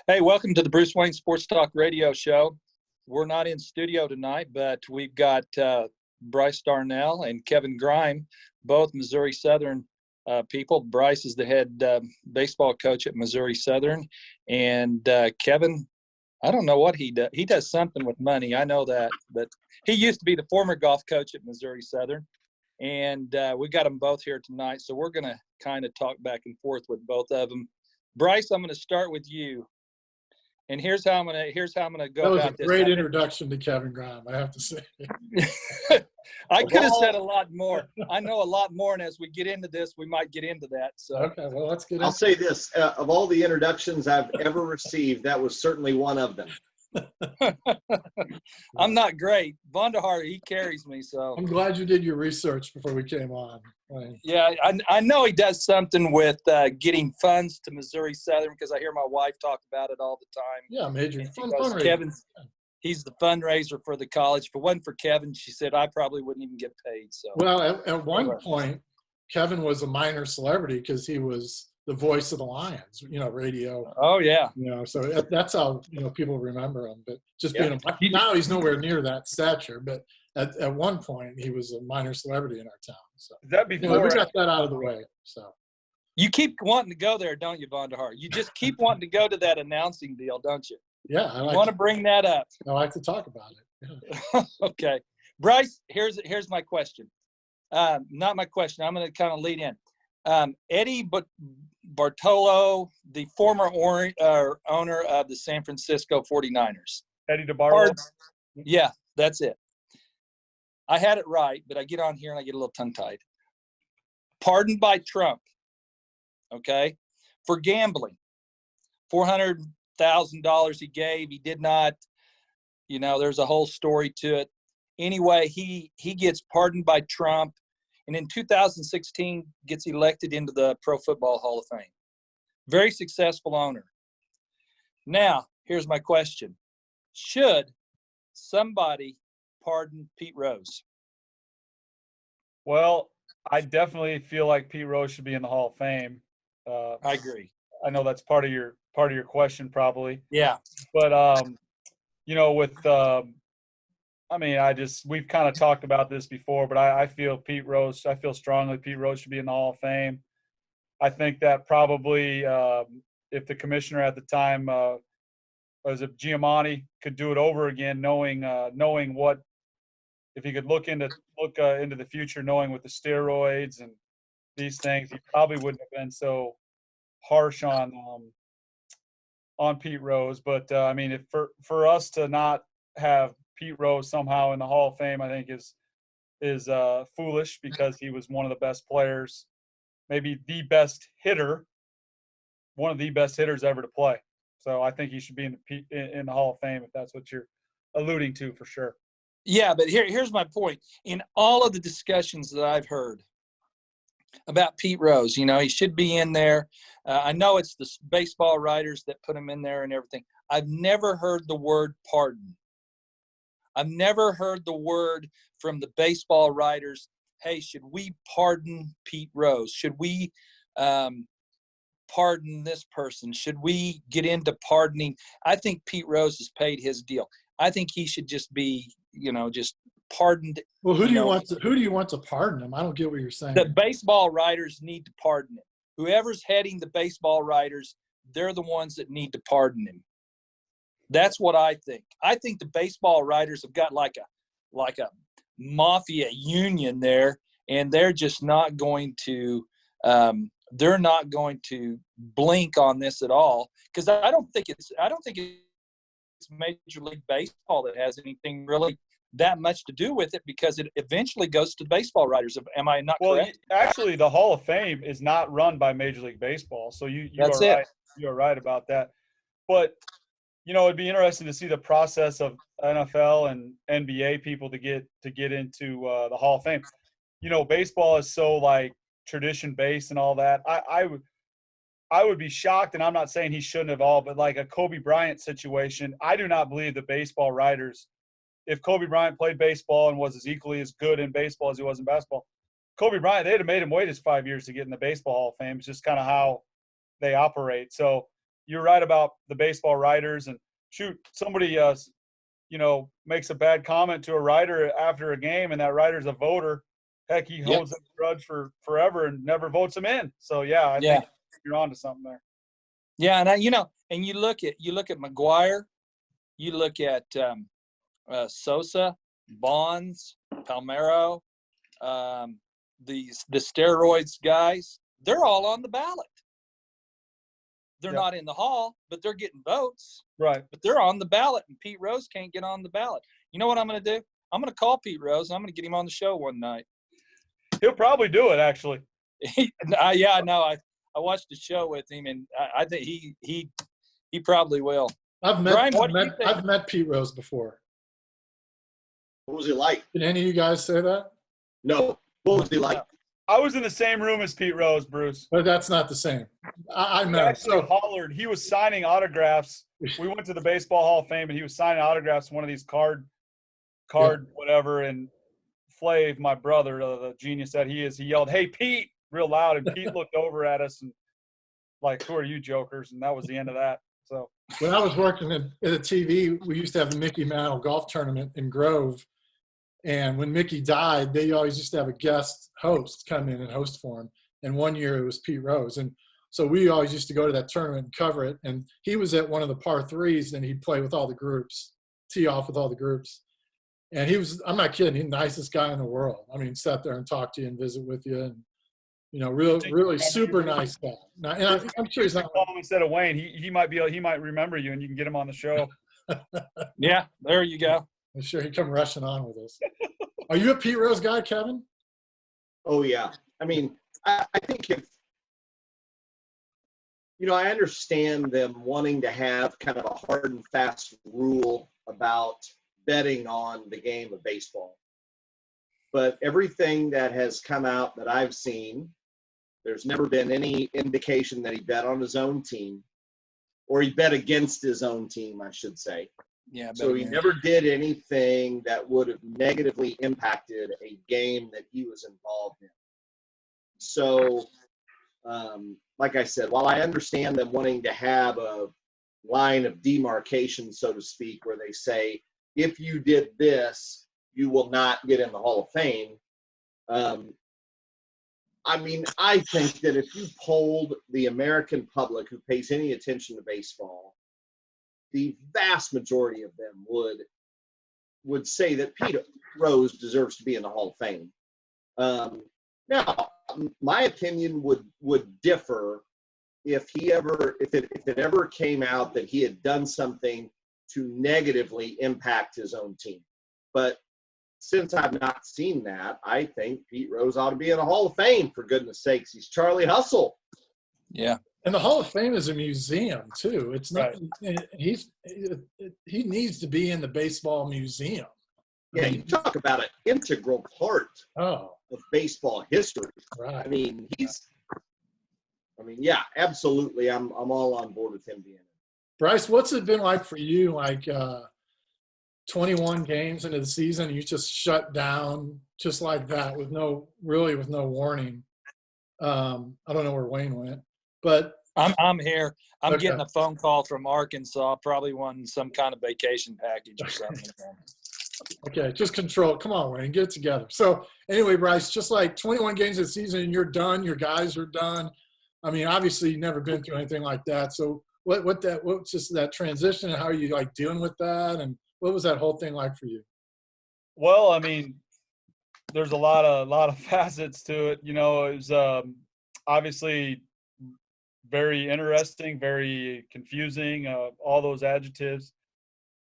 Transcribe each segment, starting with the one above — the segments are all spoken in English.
Hey, welcome to the Bruce Wayne Sports Talk Radio Show. We're not in studio tonight, but we've got Bryce Darnell and Kevin Greim, both Missouri Southern people. Bryce is the head baseball coach at Missouri Southern, and Kevin, I don't know what he does. He does something with money. I know that, but he used to be the former golf coach at Missouri Southern, and we got them both here tonight. So we're going to kind of talk back and forth with both of them. Bryce, I'm going to start with you. And here's how I'm gonna go about this. That was a great introduction to Kevin Greim, I have to say. I could have said a lot more. I know a lot more, and as we get into this, we might get into that. So okay, well, let's get. I'll say this: of all the introductions I've ever received, that was certainly one of them. I'm not great. Vonder, he carries me. So I'm glad you did your research before we came on. Right. Yeah, I know he does something with getting funds to Missouri Southern because I hear my wife talk about it all the time. Yeah, major fundraiser. Kevin's he's the fundraiser for the college. If it wasn't for Kevin, she said I probably wouldn't even get paid. So well, at one point, Kevin was a minor celebrity because he was the voice of the Lions, radio. Oh yeah. So that's how people remember him. But just being now he's nowhere near that stature. But at one point he was a minor celebrity in our town. So that before we got that out of the way. So you keep wanting to go there, don't you, Vonder? You just keep wanting to go to that announcing deal, don't you? Yeah, I want to bring that up. I like to talk about it. Yeah. Okay, Bryce. Here's my question. Not my question. I'm going to kind of lead in. Eddie Bartolo, the former owner of the San Francisco 49ers. Eddie DeBartolo? Yeah, that's it. I had it right, but I get on here and I get a little tongue-tied. Pardoned by Trump, okay, for gambling. $400,000 he gave. He did not, there's a whole story to it. Anyway, he gets pardoned by Trump. And in 2016, gets elected into the Pro Football Hall of Fame. Very successful owner. Now, here's my question. Should somebody pardon Pete Rose? Well, I definitely feel like Pete Rose should be in the Hall of Fame. I agree. I know that's part of your question, probably. Yeah. But we've kind of talked about this before, but I feel strongly Pete Rose should be in the Hall of Fame. I think that probably if the commissioner at the time, was it Giamatti, could do it over again, knowing what, if he could look into the future, knowing with the steroids and these things, he probably wouldn't have been so harsh on Pete Rose. But if for us to not have Pete Rose somehow in the Hall of Fame, I think is foolish, because he was one of the best players, maybe the best hitter, one of the best hitters ever to play. So I think he should be in the Hall of Fame, if that's what you're alluding to, for sure. Yeah, but here's my point. In all of the discussions that I've heard about Pete Rose, he should be in there. I know it's the baseball writers that put him in there and everything. I've never heard the word pardon. I've never heard the word from the baseball writers, hey, should we pardon Pete Rose? Should we pardon this person? Should we get into pardoning? I think Pete Rose has paid his deal. I think he should just be, just pardoned. Well, who do you want to pardon him? I don't get what you're saying. The baseball writers need to pardon him. Whoever's heading the baseball writers, they're the ones that need to pardon him. That's what I think. I think the baseball writers have got like a mafia union there, and they're just not going to blink on this at all, because I don't think it's Major League Baseball that has anything really that much to do with it, because it eventually goes to the baseball writers. Am I not correct? Actually, the Hall of Fame is not run by Major League Baseball, so you are right. You are right about that. But it'd be interesting to see the process of NFL and NBA people to get into the Hall of Fame. Baseball is so tradition based and all that. I would be shocked, and I'm not saying he shouldn't have all, but like a Kobe Bryant situation, I do not believe the baseball writers, if Kobe Bryant played baseball and was as equally as good in baseball as he was in basketball, Kobe Bryant, they'd have made him wait his 5 years to get in the Baseball Hall of Fame. It's just kind of how they operate. So you're right about the baseball writers. And shoot, somebody, makes a bad comment to a writer after a game, and that writer's a voter. Heck, he holds that grudge for forever and never votes him in. So I think you're on to something there. Yeah, and you look at McGuire, you look at Sosa, Bonds, Palmeiro, the steroids guys. They're all on the ballot. They're not in the hall, but they're getting votes. Right. But they're on the ballot, and Pete Rose can't get on the ballot. You know what I'm going to do? I'm going to call Pete Rose, and I'm going to get him on the show one night. He'll probably do it, actually. Yeah, I know. I watched the show with him, and I think he probably will. I've met Pete Rose before. What was he like? Did any of you guys say that? No. What was he like? I was in the same room as Pete Rose, Bruce. But that's not the same. I know. He actually hollered. He was signing autographs. We went to the Baseball Hall of Fame, and he was signing autographs in one of these card whatever. And Flav, my brother, the genius that he is, he yelled, "Hey, Pete," real loud. And Pete looked over at us and like, "Who are you jokers?" And that was the end of that. So when I was working at a TV, we used to have the Mickey Mantle golf tournament in Grove. And when Mickey died, they always used to have a guest host come in and host for him. And one year it was Pete Rose. And so we always used to go to that tournament and cover it. And he was at one of the par threes, and he'd play with all the groups, tee off with all the groups. And he was, I'm not kidding, he's the nicest guy in the world. I mean, sat there and talked to you and visit with you. And, really super nice guy. Now, and I'm sure he's not. Call him instead of Wayne. He might remember you, and you can get him on the show. Yeah, there you go. I'm sure he'd come rushing on with us. Are you a Pete Rose guy, Kevin? Oh, yeah. I mean, I think I understand them wanting to have kind of a hard and fast rule about betting on the game of baseball. But everything that has come out that I've seen, there's never been any indication that he bet on his own team, or he bet against his own team, I should say. Yeah. So he never did anything that would have negatively impacted a game that he was involved in. So, like I said, while I understand them wanting to have a line of demarcation, so to speak, where they say, if you did this, you will not get in the Hall of Fame. I mean, I think that if you polled the American public who pays any attention to baseball, the vast majority of them would say that Pete Rose deserves to be in the Hall of Fame. Now, my opinion would differ if it ever came out that he had done something to negatively impact his own team. But since I've not seen that, I think Pete Rose ought to be in the Hall of Fame, for goodness sakes. He's Charlie Hustle. Yeah. And the Hall of Fame is a museum too. It's not. Right. He needs to be in the baseball museum. Yeah, you talk about an integral part of baseball history. Right. I mean, yeah, absolutely. I'm all on board with him being in. Bryce, what's it been like for you? Like 21 games into the season, you just shut down just like that with no warning. I don't know where Wayne went. But I'm here. I'm okay. Getting a phone call from Arkansas, probably wanting some kind of vacation package or something. Okay, just control. Come on, Wayne, get it together. So anyway, Bryce, just like 21 games of the season and you're done, your guys are done. I mean, obviously you've never been through anything like that. So what's just that transition and how are you like dealing with that? And what was that whole thing like for you? Well, I mean, there's a lot of facets to it. It was obviously very interesting, very confusing, all those adjectives.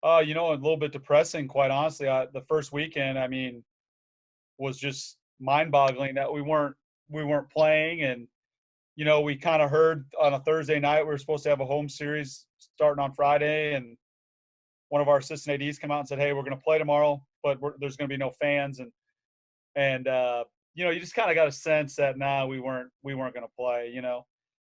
A little bit depressing, quite honestly. The first weekend, I mean, was just mind-boggling that we weren't playing. And, we kind of heard on a Thursday night we were supposed to have a home series starting on Friday. And one of our assistant ADs came out and said, "Hey, we're going to play tomorrow, but there's going to be no fans." And you just kind of got a sense that, we weren't going to play,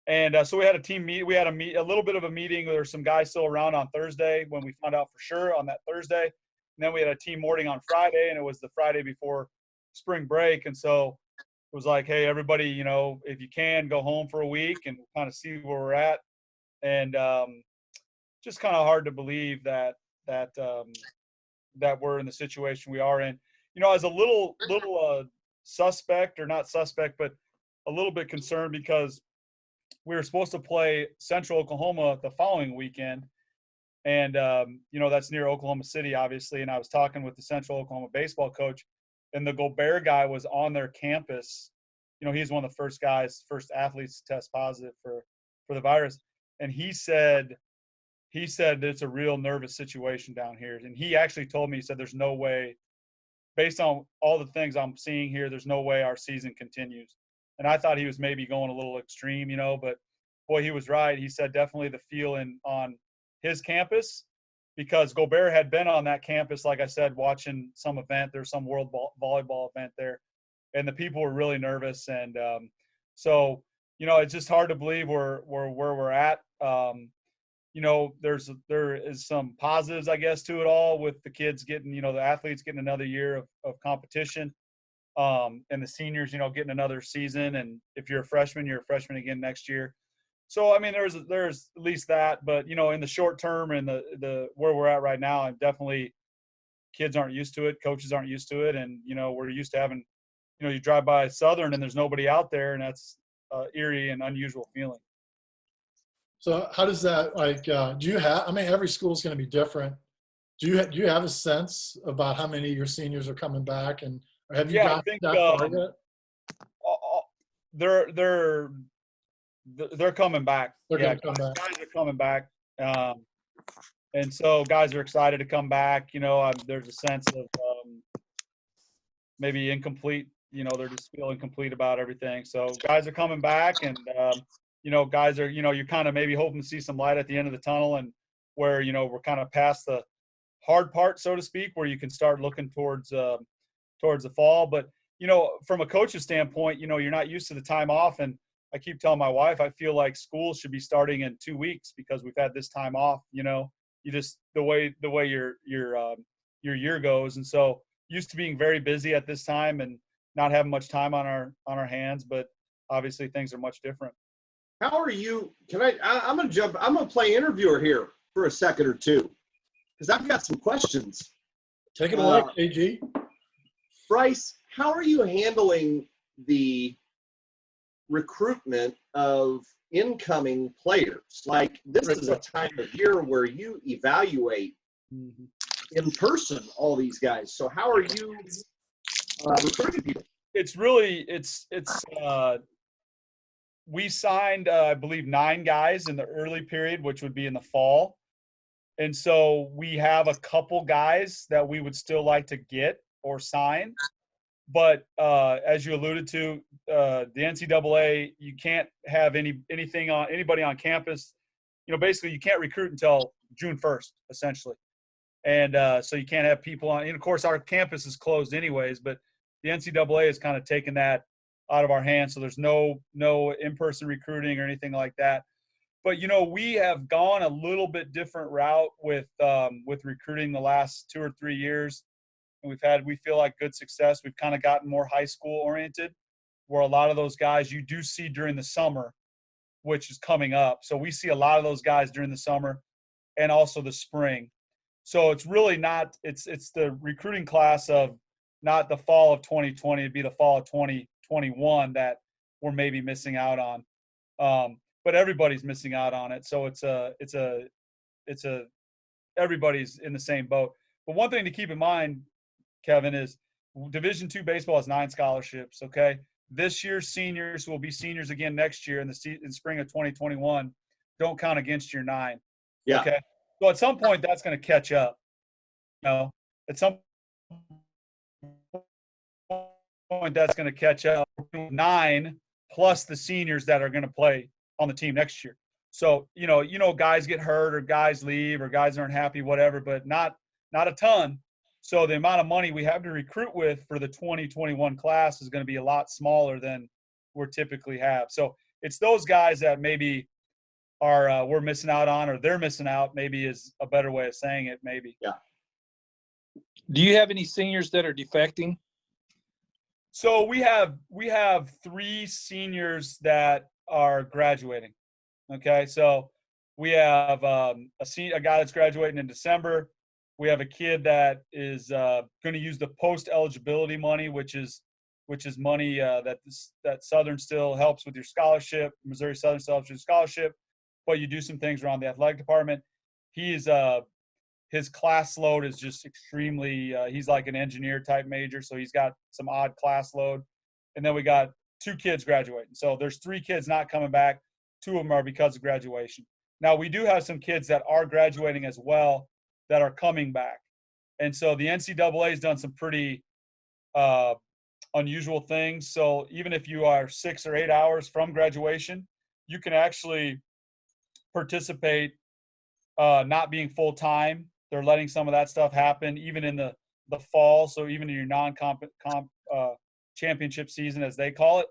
And so we had a team meet. We had a little bit of a meeting. There were some guys still around on Thursday when we found out for sure on that Thursday. And then we had a team morning on Friday, and it was the Friday before spring break. And so it was like, hey, everybody, if you can, go home for a week and kind of see where we're at. and just kind of hard to believe that we're in the situation we are in. As a little suspect, or not suspect, but a little bit concerned, because we were supposed to play Central Oklahoma the following weekend. And, that's near Oklahoma City, obviously. And I was talking with the Central Oklahoma baseball coach, and the Gobert guy was on their campus. He's one of the first athletes to test positive for the virus. And he said it's a real nervous situation down here. And he actually told me, he said, there's no way, based on all the things I'm seeing here, there's no way our season continues. And I thought he was maybe going a little extreme, but boy, he was right. He said definitely the feeling on his campus, because Gobert had been on that campus, like I said, watching some event. There's some world volleyball event there, and the people were really nervous. And so, it's just hard to believe where we're at. There is some positives, I guess, to it all, with the kids getting, the athletes getting another year of competition, and the seniors, getting another season. And if you're a freshman, you're a freshman again next year. So, I mean, there's at least that, but, in the short term and the where we're at right now, and definitely kids aren't used to it. Coaches aren't used to it. And, we're used to having, you drive by Southern and there's nobody out there, and that's eerie and unusual feeling. So how does that, do you have, every school is going to be different. Do you have a sense about how many of your seniors are coming back, and have you got that far yet? They're coming back. Going to come back. Guys are coming back. And so guys are excited to come back. There's a sense of maybe incomplete, they're just feeling incomplete about everything. So guys are coming back, and, guys are, you're kind of maybe hoping to see some light at the end of the tunnel, and where, we're kind of past the hard part, so to speak, where you can start looking towards the fall. But, from a coach's standpoint, you're not used to the time off. And I keep telling my wife, I feel like school should be starting in 2 weeks, because we've had this time off, you just, the way your year goes. And so used to being very busy at this time and not having much time on our hands, but obviously things are much different. How are you? I'm going to play interviewer here for a second or two, because I've got some questions. Take it away, KG. Bryce, how are you handling the recruitment of incoming players? Like, this is a time of year where you evaluate in person all these guys. So how are you recruiting people? It's really, we signed, I believe, 9 guys in the early period, which would be in the fall. And so we have a couple guys that we would still like to get or sign. But as you alluded to, the NCAA, you can't have anybody on campus. Basically you can't recruit until June 1st, essentially. And so you can't have people on. And of course, our campus is closed anyways, but the NCAA has kind of taken that out of our hands. So there's no in-person recruiting or anything like that. But, we have gone a little bit different route with recruiting the last 2 or 3 years. And we feel like good success. We've kind of gotten more high school oriented, where a lot of those guys you do see during the summer, which is coming up. So we see a lot of those guys during the summer and also the spring. So it's really not, it's the recruiting class of not the fall of 2020, it'd be the fall of 2021 that we're maybe missing out on. But everybody's missing out on it. So everybody's in the same boat. But one thing to keep in mind, Kevin, is Division II baseball has 9 scholarships. Okay, this year's seniors will be seniors again next year in spring of 2021. Don't count against your 9. Yeah. Okay. So at some point that's going to catch up. At some point that's going to catch up. 9 plus the seniors that are going to play on the team next year. So guys get hurt or guys leave or guys aren't happy, whatever, but not a ton. So the amount of money we have to recruit with for the 2021 class is going to be a lot smaller than we typically have. So it's those guys that maybe are we're missing out on, or they're missing out, maybe is a better way of saying it, maybe. Yeah. Do you have any seniors that are defecting? So we have 3 seniors that are graduating. Okay, so We have a guy that's graduating in December. We have a kid that is going to use the post-eligibility money, which is money that Southern still helps with your scholarship. Missouri Southern still helps with your scholarship, but you do some things around the athletic department. His class load is just extremely he's like an engineer type major, so he's got some odd class load. And then we got 2 kids graduating. So there's 3 kids not coming back. 2 of them are because of graduation. Now, we do have some kids that are graduating as well that are coming back. And so the NCAA has done some pretty unusual things. So even if you are 6 or 8 hours from graduation, you can actually participate not being full-time. They're letting some of that stuff happen even in the fall. So even in your non-comp championship season, as they call it.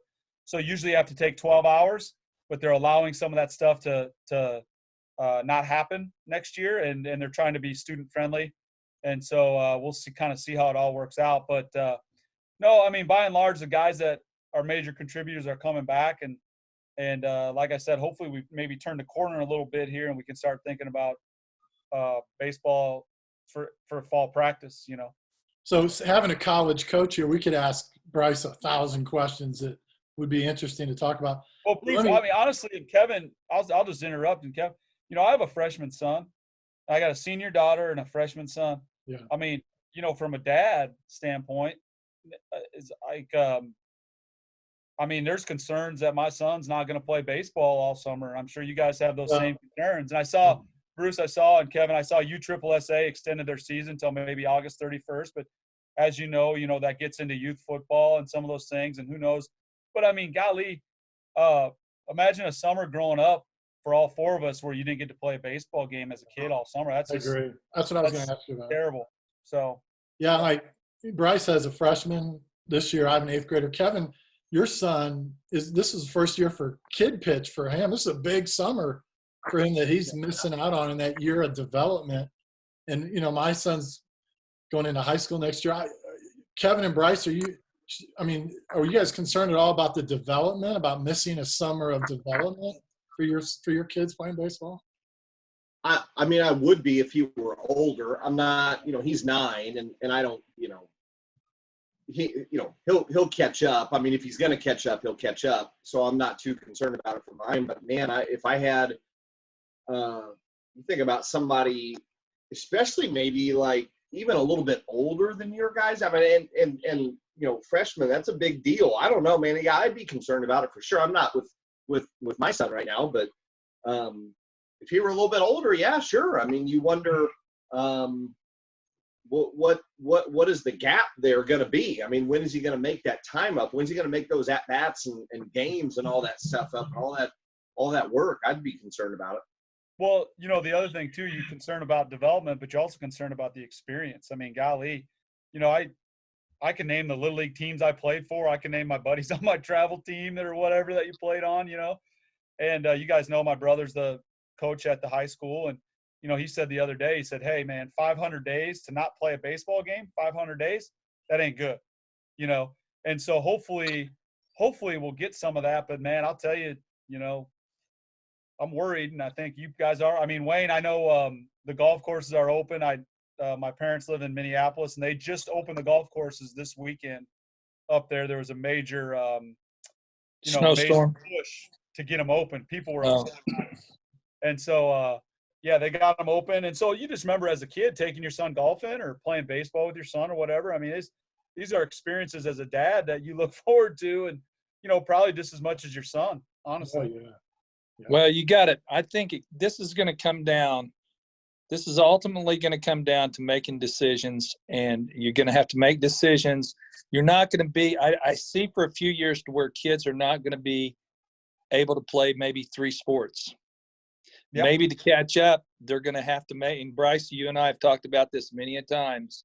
So usually you have to take 12 hours, but they're allowing some of that stuff to not happen next year, and they're trying to be student friendly. And so we'll see how it all works out. But no, I mean, by and large, the guys that are major contributors are coming back. And like I said, hopefully we maybe turn the corner a little bit here and we can start thinking about baseball for fall practice, you know. So having a college coach here, we could ask Bryce 1,000 questions that would be interesting to talk about. Well, please, I mean, honestly, and Kevin, I'll just interrupt. And Kevin, you know, I have a freshman son. I got a senior daughter and a freshman son. Yeah. I mean, you know, from a dad standpoint, it's like, I mean, there's concerns that my son's not going to play baseball all summer. I'm sure you guys have those same concerns. And I saw, Bruce, and Kevin, I saw USSSA extended their season until maybe August 31st. But as you know, that gets into youth football and some of those things, and who knows. But, I mean, golly, imagine a summer growing up for all 4 of us where you didn't get to play a baseball game as a kid all summer. That's just, I agree. That's what I was going to ask you about. Terrible. So. Yeah, like Bryce has a freshman this year. I have an 8th grader. Kevin, your son this is the first year for kid pitch for him. This is a big summer for him that he's missing out on in that year of development. And, you know, my son's going into high school next year. Kevin and Bryce, are you guys concerned at all about the development, about missing a summer of development for your kids playing baseball? I mean, I would be if he were older. I'm not, you know, he's 9 and I don't, you know, he'll catch up. I mean, if he's going to catch up, he'll catch up. So I'm not too concerned about it for mine. But man, if I had, you think about somebody, especially maybe like even a little bit older than your guys. I mean, and you know, freshmen, that's a big deal. I don't know, man. Yeah, I'd be concerned about it for sure. I'm not with my son right now, but if he were a little bit older, yeah, sure. I mean, you wonder what is the gap there going to be? I mean, when is he going to make that time up? When's he going to make those at-bats and games and all that stuff up, and all that work? I'd be concerned about it. Well, you know, the other thing too, you're concerned about development, but you're also concerned about the experience. I mean, golly, you know, I can name the Little League teams I played for. I can name my buddies on my travel team or whatever that you played on, you know. And you guys know my brother's the coach at the high school. And, you know, he said the other day, he said, hey, man, 500 days to not play a baseball game, 500 days, that ain't good, you know. And so hopefully we'll get some of that. But, man, I'll tell you, you know, I'm worried, and I think you guys are. I mean, Wayne, I know the golf courses are open. My parents live in Minneapolis, and they just opened the golf courses this weekend up there. There was a major, snowstorm push to get them open. People were upset about it. And so, yeah, they got them open. And so you just remember as a kid taking your son golfing or playing baseball with your son or whatever. I mean, these are experiences as a dad that you look forward to, and, you know, probably just as much as your son, honestly. Oh, yeah. Yeah. Well, you got it. I think this is going to come down. This is ultimately going to come down to making decisions, and you're going to have to make decisions. You're not going to be – I see for a few years to where kids are not going to be able to play maybe 3 sports. Yep. Maybe to catch up, they're going to have to make – and Bryce, you and I have talked about this many a times.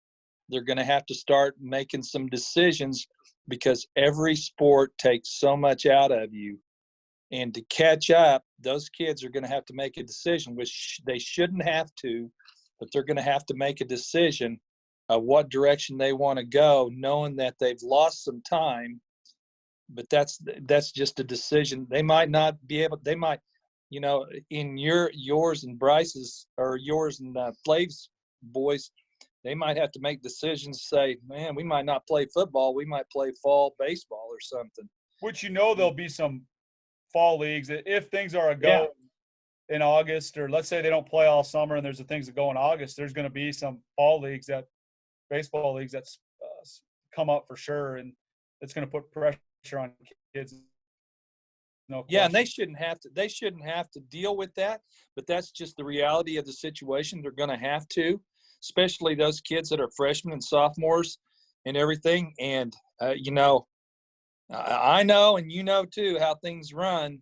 They're going to have to start making some decisions because every sport takes so much out of you. And to catch up, those kids are going to have to make a decision, which they shouldn't have to, but they're going to have to make a decision of what direction they want to go, knowing that they've lost some time. But that's just a decision. They might not be able – they might in yours and Bryce's, or yours and Flav's boys, they might have to make decisions. Say, man, we might not play football. We might play fall baseball or something. Which there'll be some fall leagues if things are a go in August, or let's say they don't play all summer and there's the things that go in August. There's going to be some fall leagues, baseball leagues that's come up for sure, and it's going to put pressure on kids. No question. And they shouldn't have to deal with that, but that's just the reality of the situation. They're going to have to, especially those kids that are freshmen and sophomores and everything. And I know, and too, how things run.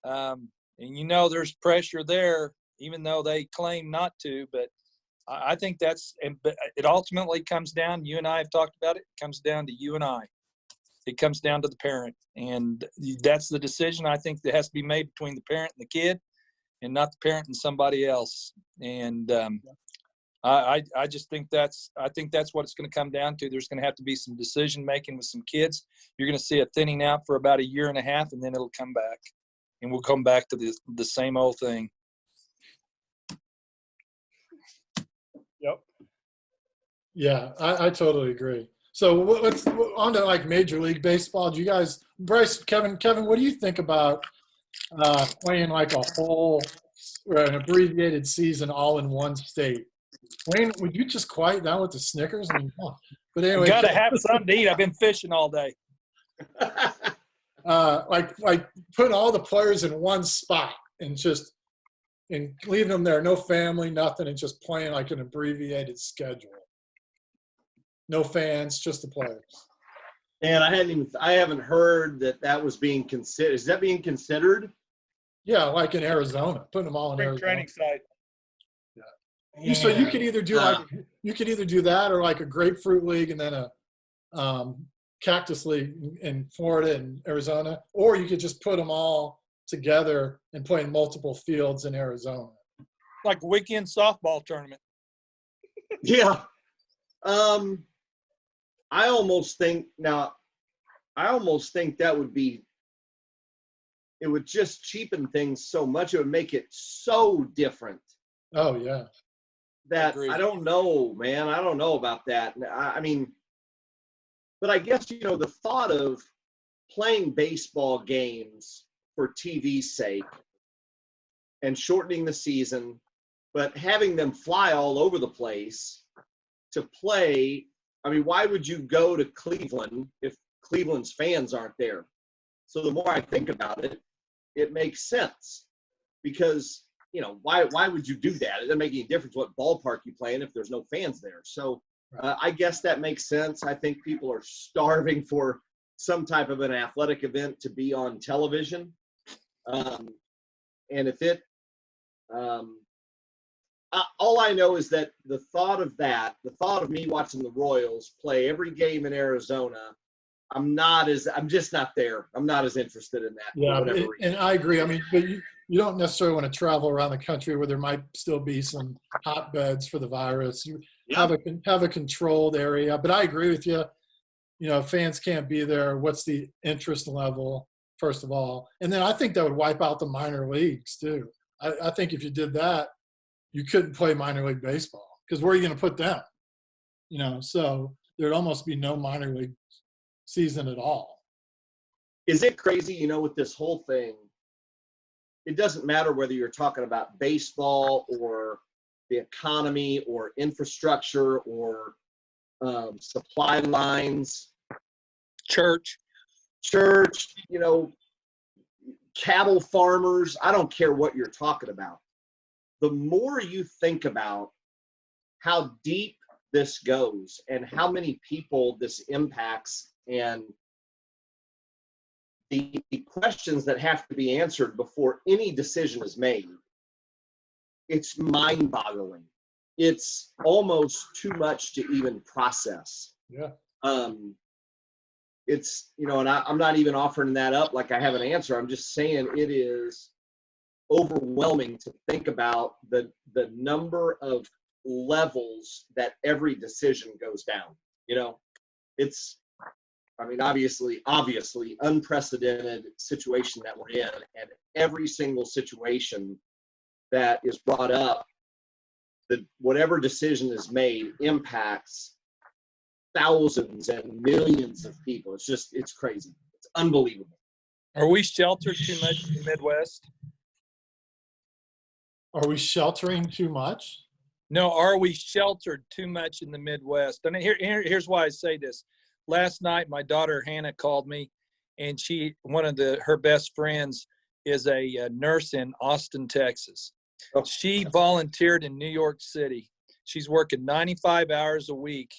And there's pressure there, even though they claim not to. But I think it ultimately comes down, you and I have talked about it, it comes down to you and I. It comes down to the parent. And that's the decision I think that has to be made between the parent and the kid, and not the parent and somebody else. And I just think that's what it's going to come down to. There's going to have to be some decision making with some kids. You're going to see a thinning out for about 1.5 years, and then it'll come back, and we'll come back to the same old thing. Yep. Yeah, I totally agree. So let's on to like Major League Baseball. Do you guys, Bryce, Kevin, what do you think about playing like a whole or an abbreviated season all in one state? Wayne, would you just quiet down with the Snickers? I mean, but anyway, Got to have something to eat. I've been fishing all day. like putting all the players in one spot and leaving them there, no family, nothing, and just playing like an abbreviated schedule. No fans, just the players. And I haven't heard that was being considered. Is that being considered? Yeah, like in Arizona, putting them all in Spring Arizona. training site. Yeah. So you could either do that or like a grapefruit league and then a cactus league in Florida and Arizona, or you could just put them all together and play in multiple fields in Arizona. Like a weekend softball tournament. Yeah. I almost think that it would just cheapen things so much. It would make it so different. Oh yeah. That Agreed. I don't know, man. I don't know about that. I mean, but I guess, the thought of playing baseball games for TV's sake and shortening the season, but having them fly all over the place to play. I mean, why would you go to Cleveland if Cleveland's fans aren't there? So the more I think about it, it makes sense, because, why would you do that? It doesn't make any difference what ballpark you play in if there's no fans there. So I guess that makes sense. I think people are starving for some type of an athletic event to be on television. And if it, all I know is that the thought of me watching the Royals play every game in Arizona, I'm just not there. I'm not as interested in that. Yeah, for whatever reason. and I agree. I mean, but you don't necessarily want to travel around the country where there might still be some hotbeds for the virus. You have a controlled area. But I agree with you. Fans can't be there. What's the interest level, first of all? And then I think that would wipe out the minor leagues too. I think if you did that, you couldn't play minor league baseball, because where are you going to put them? So there'd almost be no minor league season at all. Is it crazy, with this whole thing? It doesn't matter whether you're talking about baseball or the economy or infrastructure or supply lines, Church, cattle farmers. I don't care what you're talking about. The more you think about how deep this goes and how many people this impacts, and the questions that have to be answered before any decision is made, it's mind-boggling. It's almost too much to even process. Yeah. It's, and I'm not even offering that up like I have an answer. I'm just saying it is overwhelming to think about the number of levels that every decision goes down. It's I mean, obviously unprecedented situation that we're in, and every single situation that is brought up, that whatever decision is made impacts thousands and millions of people. It's crazy. It's unbelievable. Are we sheltered too much in the Midwest? Are we sheltering too much? No, are we sheltered too much in the Midwest? And here's why I say this. Last night, my daughter Hannah called me, and her best friends is a nurse in Austin, Texas. Oh. She volunteered in New York City. She's working 95 hours a week,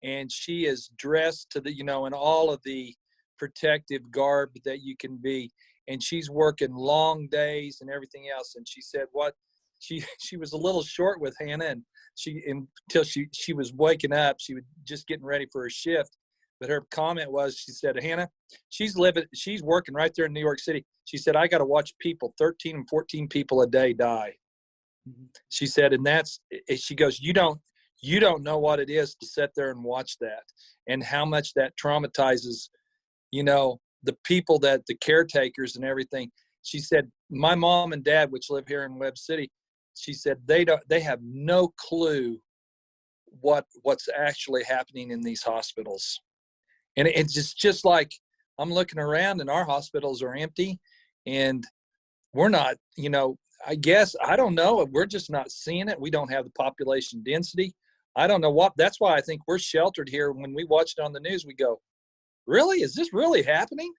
and she is dressed to the, in all of the protective garb that you can be. And she's working long days and everything else. And she said, she was a little short with Hannah, and until she was waking up, she was just getting ready for her shift. But her comment was, she said, Hannah, she's working right there in New York City. She said, I got to watch 13 and 14 people a day die. She said, and she goes, you don't know what it is to sit there and watch that, and how much that traumatizes, the people, the caretakers and everything. She said, my mom and dad, which live here in Webb City, she said, they have no clue what's actually happening in these hospitals. And it's just like, I'm looking around and our hospitals are empty, and we're not, I guess, I don't know. We're just not seeing it. We don't have the population density. I don't know what. That's why I think we're sheltered here. When we watch it on the news, we go, really? Is this really happening?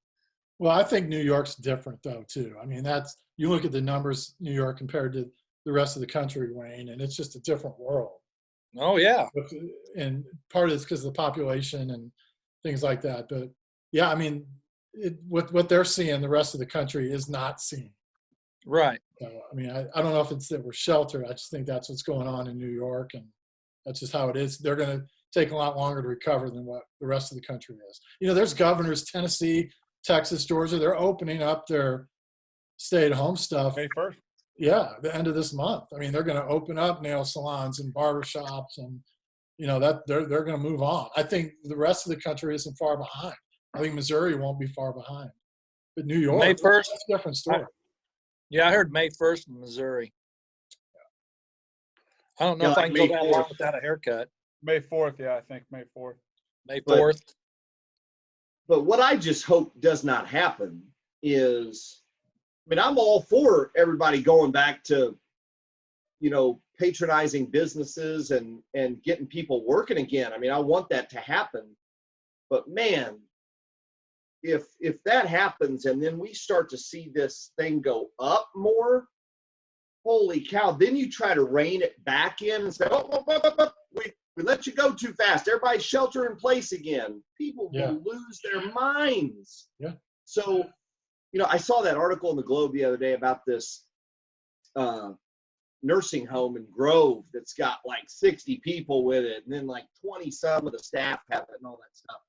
Well, I think New York's different, though, too. I mean, you look at the numbers, New York compared to the rest of the country, Wayne, and it's just a different world. Oh, yeah. And part of it's because of the population and things like that. But, yeah, I mean, what they're seeing, the rest of the country is not seeing. Right. So, I mean, I don't know if it's that we're sheltered. I just think that's what's going on in New York, and that's just how it is. They're going to take a lot longer to recover than what the rest of the country is. There's governors, Tennessee, Texas, Georgia, they're opening up their stay-at-home stuff. May 1st. Yeah, the end of this month. I mean, they're going to open up nail salons and barbershops, and that they're going to move on. I think the rest of the country isn't far behind. I think Missouri won't be far behind, but New York, May 1st, that's a different story. I heard May 1st in Missouri. I don't know if I can go that long without a haircut. May 4th, yeah, I think May 4th. May 4th. But what I just hope does not happen is, I'm all for everybody going back to, patronizing businesses and getting people working again. I want that to happen. But man, if that happens and then we start to see this thing go up more, holy cow, then you try to rein it back in and say, we let you go too fast. Everybody shelter in place again. People will lose their minds. Yeah. So, I saw that article in the Globe the other day about this nursing home in Grove that's got like 60 people with it, and then like 20 some of the staff have it and all that stuff.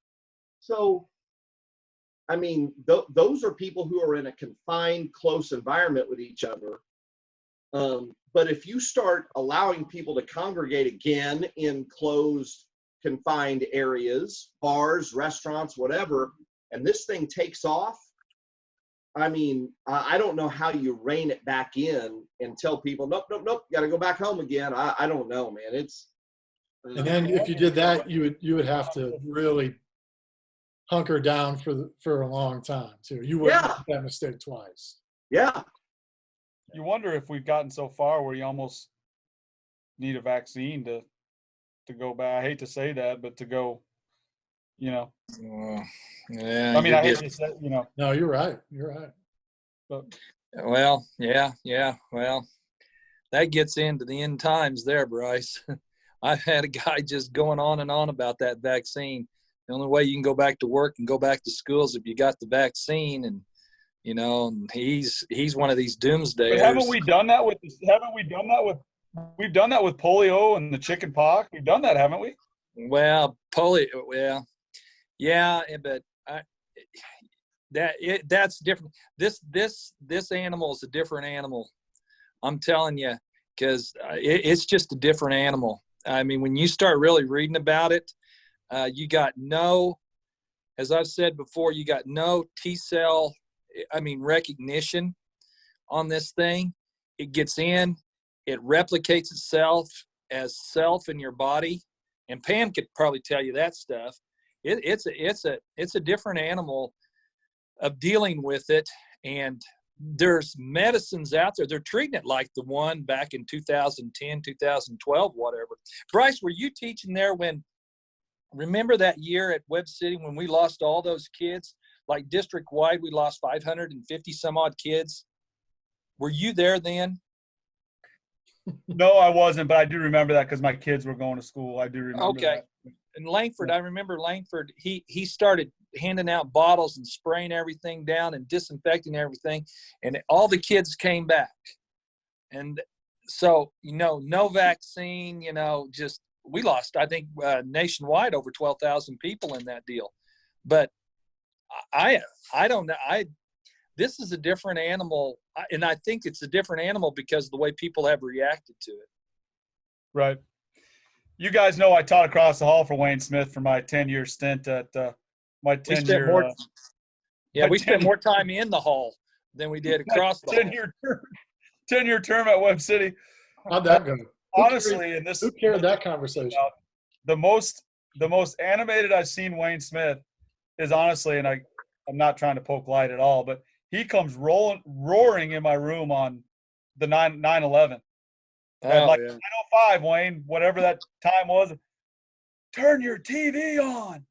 So, those are people who are in a confined, close environment with each other. But if you start allowing people to congregate again in closed, confined areas, bars, restaurants, whatever, and this thing takes off, I don't know how you rein it back in and tell people, nope, got to go back home again. I don't know, man. It's. And then if you did that, you would have to really hunker down for a long time too. You wouldn't make that mistake twice. Yeah. You wonder if we've gotten so far where you almost need a vaccine to go back. I hate to say that, but to go, Yeah. I hate to say, No, you're right. You're right. But, well, yeah. Well, that gets into the end times there, Bryce. I've had a guy just going on and on about that vaccine. The only way you can go back to work and go back to school is if you got the vaccine, and and he's one of these doomsdayers. But haven't we done that with? We've done that with polio and the chicken pox. We've done that, haven't we? Well, polio. Well, yeah, but that's different. This animal is a different animal. I'm telling you, because it's just a different animal. When you start really reading about it, you got no as I've said before, you got no T-cell, recognition on this thing. It gets in, it replicates itself as self in your body. And Pam could probably tell you that stuff. It's a different animal of dealing with it. And there's medicines out there. They're treating it like the one back in 2010, 2012, whatever. Bryce, were you teaching there remember that year at Webb City when we lost all those kids? Like district-wide, we lost 550 some odd kids. Were you there then? No, I wasn't, but I do remember that because my kids were going to school. I do remember that. And Langford, I remember Langford, he started handing out bottles and spraying everything down and disinfecting everything, and all the kids came back. And so, no vaccine, just we lost, I think, nationwide over 12,000 people in that deal. But I don't know. This is a different animal, and I think it's a different animal because of the way people have reacted to it. Right. You guys know I taught across the hall for Wayne Smith for my 10-year stint at my 10-year. We spent more time in the hall than we did across the hall. 10-year term at Webb City. How'd that go? Honestly, who carried that conversation? The most animated I've seen Wayne Smith is honestly, and I'm not trying to poke light at all, but he comes roaring in my room on the 9/11. At 9:05, Wayne, whatever that time was, turn your TV on.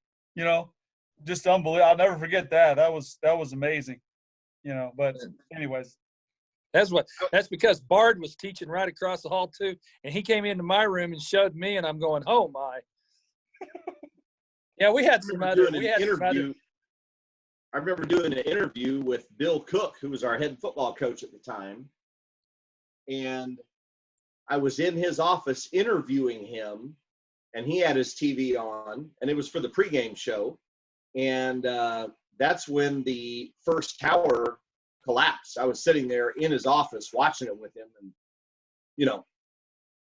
Just unbelievable. I'll never forget that. That was amazing. But anyways. That's because Bard was teaching right across the hall too, and he came into my room and showed me, and I'm going, oh my. Yeah, we had some other. I remember doing an interview with Bill Cook, who was our head football coach at the time, and I was in his office interviewing him, and he had his TV on, and it was for the pregame show, and that's when the first tower collapsed. I was sitting there in his office watching it with him, and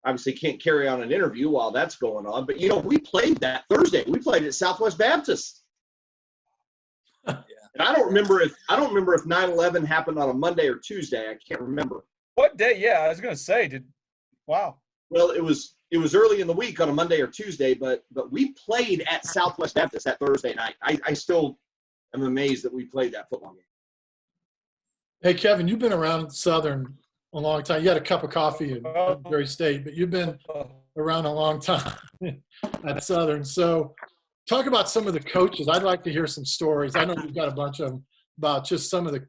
obviously can't carry on an interview while that's going on. But we played that Thursday. We played at Southwest Baptist. And I don't remember if 9/11 happened on a Monday or Tuesday. I can't remember. What day? Yeah, I was gonna say. Wow. Well, it was early in the week on a Monday or Tuesday, but we played at Southwest Baptist that Thursday night. I still am amazed that we played that football game. Hey, Kevin, you've been around Southern a long time. You had a cup of coffee in Missouri State, but you've been around a long time at Southern. So talk about some of the coaches. I'd like to hear some stories. I know you've got a bunch of them about just some of the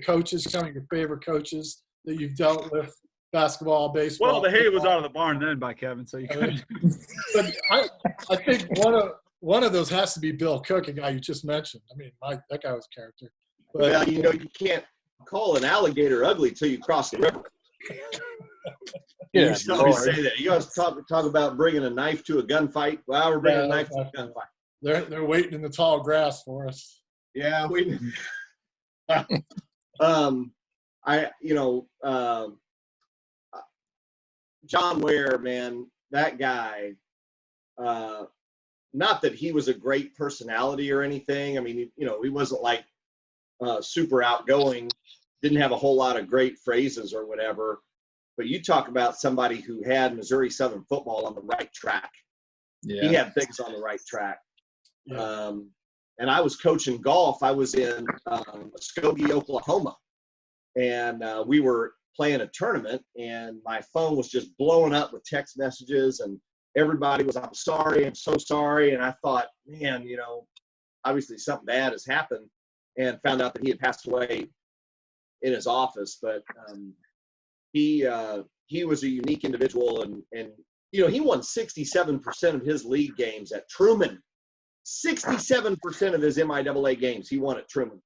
coaches, some of your favorite coaches that you've dealt with, basketball, baseball. Well, the hay was out of the barn then by Kevin, so you couldn't. But I think one of those has to be Bill Cook, a guy you just mentioned. I mean, that guy was a character. But, well, you can't call an alligator ugly till you cross the river. You used to always say that. You guys talk about bringing a knife to a gunfight. Well, we're bringing a knife to a gunfight. They're waiting in the tall grass for us. Yeah, we. John Ware, man, that guy. Not that he was a great personality or anything. I mean, he wasn't like super outgoing. Didn't have a whole lot of great phrases or whatever. But you talk about somebody who had Missouri Southern football on the right track. Yeah. He had things on the right track. Yeah. And I was coaching golf. I was in Muskogee, Oklahoma. And we were playing a tournament, and my phone was just blowing up with text messages, and everybody was, I'm sorry, I'm so sorry. And I thought, man, obviously something bad has happened, and found out that he had passed away in his office. But he was a unique individual, and he won 67% of his league games at Truman. 67% of his MIAA games he won at Truman,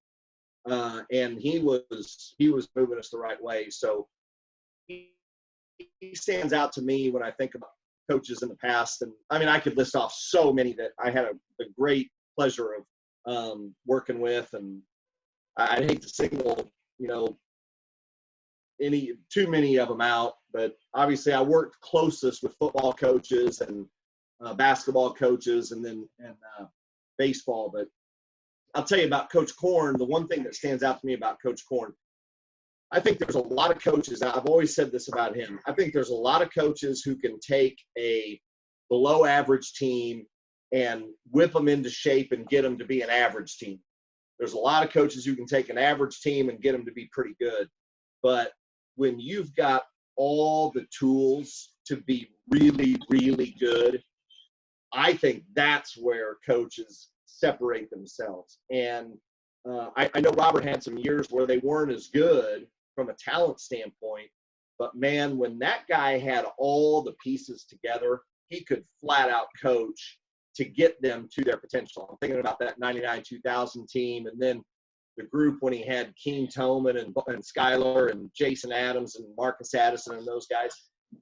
and he was moving us the right way. So he stands out to me when I think about coaches in the past. And I mean, I could list off so many that I had the great pleasure of working with, and I hate to single too many of them out, but obviously I worked closest with football coaches and basketball coaches, and baseball. But I'll tell you about Coach Korn. The one thing that stands out to me about Coach Korn, I think there's a lot of coaches. I've always said this about him. I think there's a lot of coaches who can take a below average team and whip them into shape and get them to be an average team. There's a lot of coaches who can take an average team and get them to be pretty good. But when you've got all the tools to be really, really good, I think that's where coaches separate themselves. And I know Robert had some years where they weren't as good from a talent standpoint, but man, when that guy had all the pieces together, he could flat out coach to get them to their potential. I'm thinking about that 99-2000 team, and then the group when he had Keen Toman and Skylar and Jason Adams and Marcus Addison and those guys.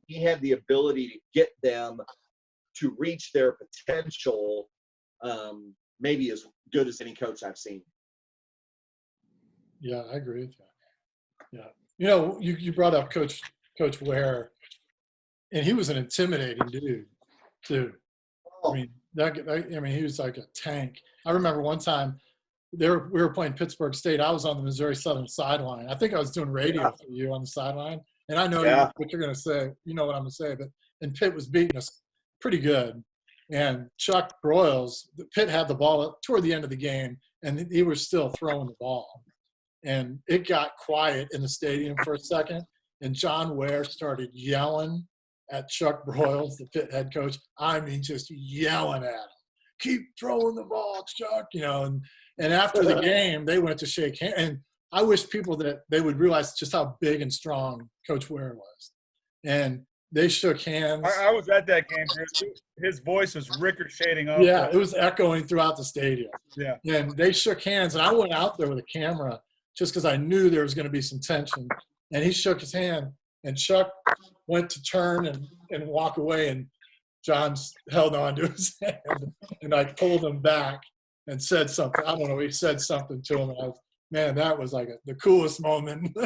He had the ability to get them to reach their potential, maybe as good as any coach I've seen. Yeah, I agree with you. Yeah. You know, you brought up Coach Ware, and he was an intimidating dude, too. I mean, he was like a tank. I remember one time we were playing Pittsburgh State. I was on the Missouri Southern sideline. I think I was doing radio for you on the sideline. And I know what you're going to say. You know what I'm going to say. And Pitt was beating us pretty good. And Chuck Broyles, Pitt had the ball toward the end of the game, and he was still throwing the ball. And it got quiet in the stadium for a second, and John Ware started yelling at Chuck Broyles, the Pitt head coach. I mean, just yelling at him. Keep throwing the ball, Chuck, you know. And after the game, they went to shake hands. And I wish people that they would realize just how big and strong Coach Ware was. And they shook hands. I was at that game. His voice was ricocheting up. Yeah, it was echoing throughout the stadium. Yeah. And they shook hands. And I went out there with a camera just because I knew there was going to be some tension. And he shook his hand. And Chuck went to turn and walk away. And John held on to his hand. And I pulled him back and said something. I don't know. He said something to him. And man, that was like the coolest moment.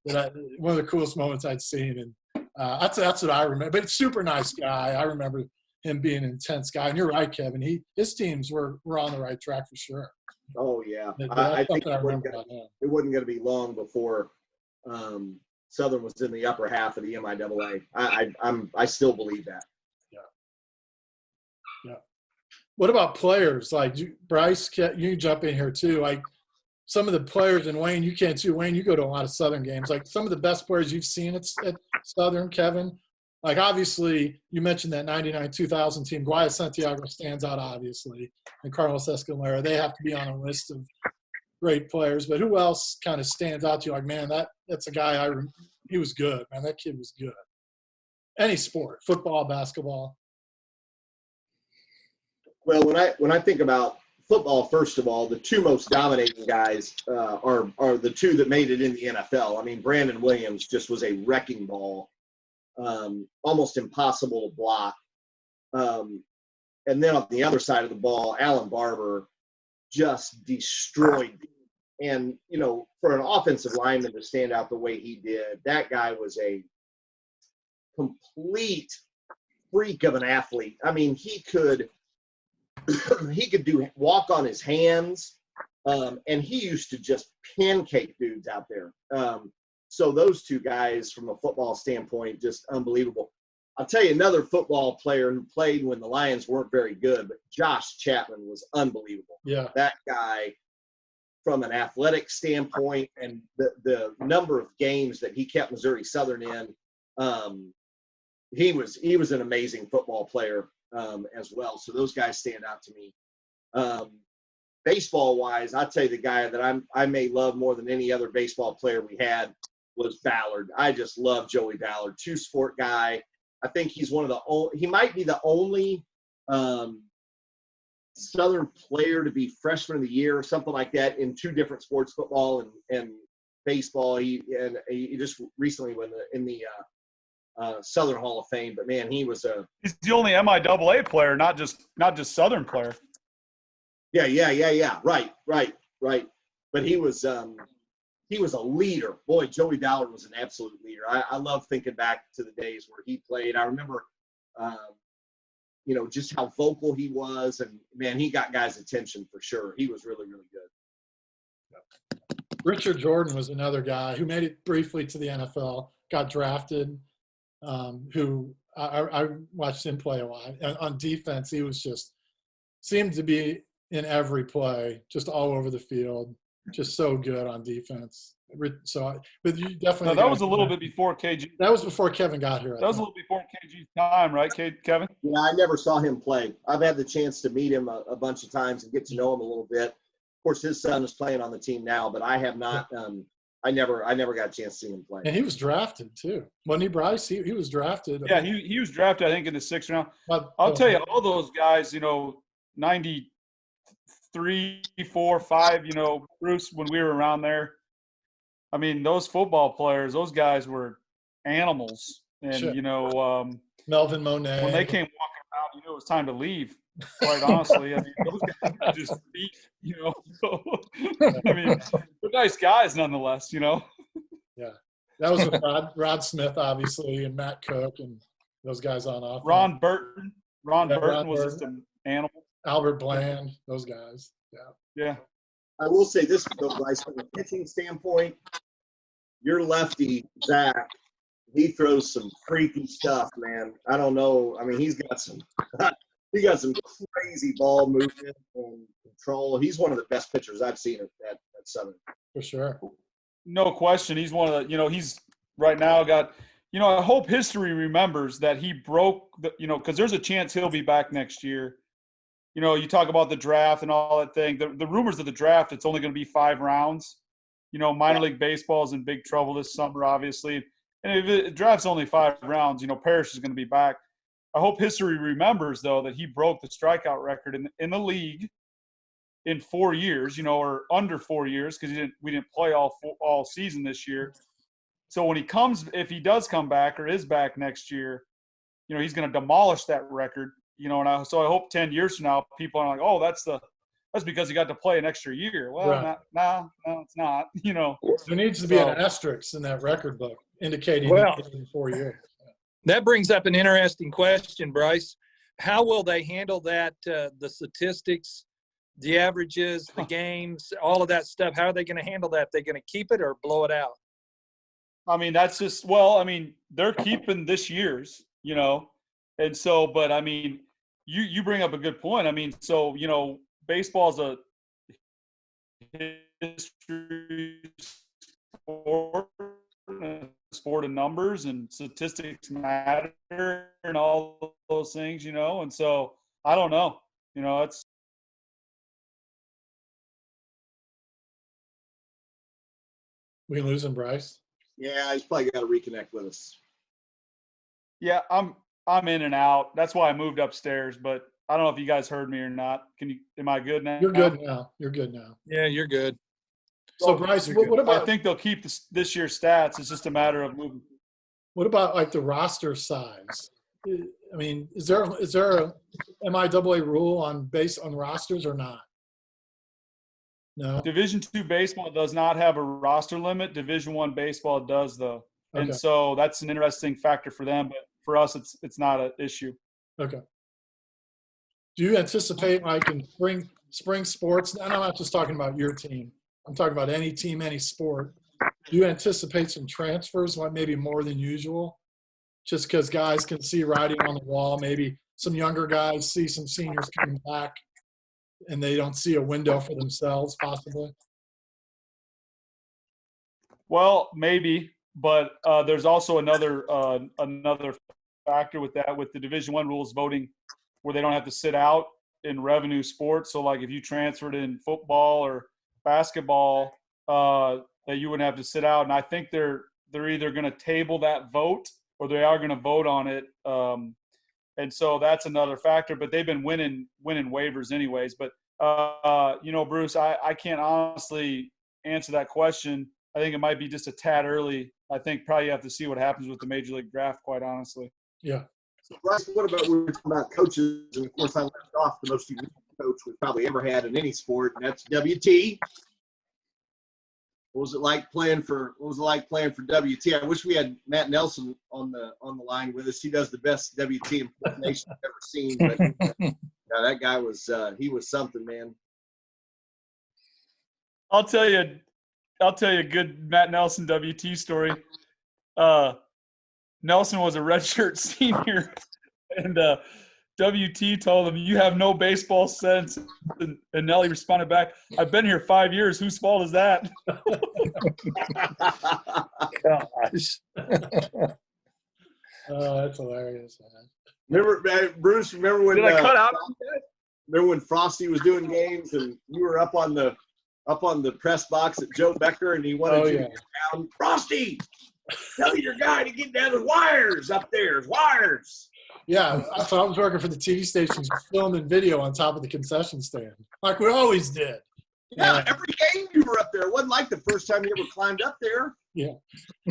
One of the coolest moments I'd seen. And that's what I remember. But super nice guy. I remember him being an intense guy. And you're right, Kevin. His teams were on the right track for sure. Oh, yeah. I think it wasn't going to be long before Southern was in the upper half of the MIAA. I still believe that. Yeah. What about players? Like Bryce, you jump in here too. Like some of the players, and Wayne, you can too. Wayne, you go to a lot of Southern games. Like some of the best players you've seen at Southern, Kevin. Like obviously, you mentioned that 99-2000 team. Guaya Santiago stands out obviously, and Carlos Escalera. They have to be on a list of great players. But who else kind of stands out to you? Like, man, that's a guy he was good. Man, that kid was good. Any sport, football, basketball. Well, when I think about football, first of all, the two most dominating guys are the two that made it in the NFL. I mean, Brandon Williams just was a wrecking ball, almost impossible to block. And then on the other side of the ball, Alan Barber just destroyed. And, you know, for an offensive lineman to stand out the way he did, that guy was a complete freak of an athlete. I mean, he could walk on his hands, and he used to just pancake dudes out there. So those two guys, from a football standpoint, just unbelievable. I'll tell you another football player who played when the Lions weren't very good, but Josh Chapman was unbelievable. Yeah, that guy, from an athletic standpoint, and the number of games that he kept Missouri Southern in, he was an amazing football player. As well. So those guys stand out to me. Baseball wise, I'd say the guy that I may love more than any other baseball player we had was Ballard. I just love Joey Ballard, two-sport guy. I think he's he might be the only Southern player to be freshman of the year or something like that in two different sports, football and baseball. He just recently went in the Southern Hall of Fame, but man, he's the only MIAA player, not just Southern player. Yeah. Right. But he was a leader. Boy, Joey Ballard was an absolute leader. I love thinking back to the days where he played. I remember, just how vocal he was. And, man, he got guys' attention for sure. He was really, really good. Richard Jordan was another guy who made it briefly to the NFL, got drafted, who I watched him play a lot. And on defense, he was just seemed to be in every play, just all over the field, just so good on defense. So, but you definitely. No, that was a little bit before KG. That was before Kevin got here. That was a little before KG's time, right, Kevin? Yeah, I never saw him play. I've had the chance to meet him a bunch of times and get to know him a little bit. Of course, his son is playing on the team now, but I have not. I never got a chance to see him play. And he was drafted too. Wasn't he, Bryce? He was drafted. Yeah, he was drafted, I think, in the 6th round. I'll tell you, all those guys, 93, 4, 5, Bruce, when we were around there, I mean, those football players, those guys were animals. And, sure. Melvin Monet. When they came walking around, you knew it was time to leave, quite honestly. I mean, those guys were just beat, So, I mean, they're nice guys nonetheless, Yeah. That was with Rod Smith, obviously, and Matt Cook and those guys on offense. Ron Burton was just an animal. Albert Bland, those guys. Yeah. Yeah. I will say this, though, Bryce, from a pitching standpoint, your lefty, Zach, he throws some freaky stuff, man. I don't know. I mean, he's got some crazy ball movement and control. He's one of the best pitchers I've seen at Southern. For sure. No question. He's one of the, he's right now got, I hope history remembers that he broke the, because there's a chance he'll be back next year. You talk about the draft and all that thing. The rumors of the draft, it's only going to be 5 rounds. Minor league baseball is in big trouble this summer, obviously. And if the draft's only 5 rounds, Parrish is going to be back. I hope history remembers, though, that he broke the strikeout record in the league in 4 years, or under 4 years, because we didn't play all season this year. So when he comes, if he does come back or is back next year, he's going to demolish that record. So I hope 10 years from now, people are like, oh, that's because he got to play an extra year. Well, right. No, it's not, There needs to be an asterisk in that record book indicating in 4 years. That brings up an interesting question, Bryce. How will they handle that, the statistics, the averages, the games, all of that stuff? How are they going to handle that? They're going to keep it or blow it out? I mean, that's just they're keeping this year's, and so, but I mean, you bring up a good point. I mean, so baseball's a history sport of numbers, and statistics matter and all those things, and so I don't know, it's. We losing Bryce? Yeah, he's probably got to reconnect with us. Yeah, I'm in and out. That's why I moved upstairs, but I don't know if you guys heard me or not. Am I good now? You're good now. You're good now. Yeah, you're good. So Bryce, what about? I think they'll keep this year's stats. It's just a matter of moving. What about like the roster size? I mean, is there a MIAA rule on rosters or not? No. Division II baseball does not have a roster limit. Division I baseball does, though, and so that's an interesting factor for them. But for us, it's not an issue. Okay. Do you anticipate, like in spring sports? And I'm not just talking about your team. I'm talking about any team, any sport. Do you anticipate some transfers, like maybe more than usual, just because guys can see writing on the wall? Maybe some younger guys see some seniors coming back, and they don't see a window for themselves, possibly. Well, maybe, but there's also another factor with that, with the Division I rules voting, where they don't have to sit out in revenue sports. So, like if you transferred in football or basketball, that you wouldn't have to sit out. And I think they're either going to table that vote or they are going to vote on it. And so that's another factor. But they've been winning waivers anyways. But Bruce, I can't honestly answer that question. I think it might be just a tad early. I think probably you have to see what happens with the Major League Draft, quite honestly. Yeah. So, Bryce, what about, we were talking about coaches, and of course I left off the most unique coach we've probably ever had in any sport, and that's WT. What was it like playing for WT? I wish we had Matt Nelson on the line with us. He does the best WT impersonation I've ever seen. But yeah, that guy was he was something, man. I'll tell you a good Matt Nelson WT story. Nelson was a redshirt senior, and WT told him, "You have no baseball sense." And Nelly responded back, "I've been here 5 years. Whose fault is that?" Gosh. Oh, that's hilarious, man. Remember, Bruce? Remember when? Did I cut out? Remember when Frosty was doing games and you were up on the press box at Joe Becker and he wanted you to get down? Frosty, tell your guy to get down. The wires up there. There's wires. Yeah, so I was working for the TV stations, filming video on top of the concession stand, like we always did. Yeah, every game you were up there. It wasn't like the first time you ever climbed up there. Yeah,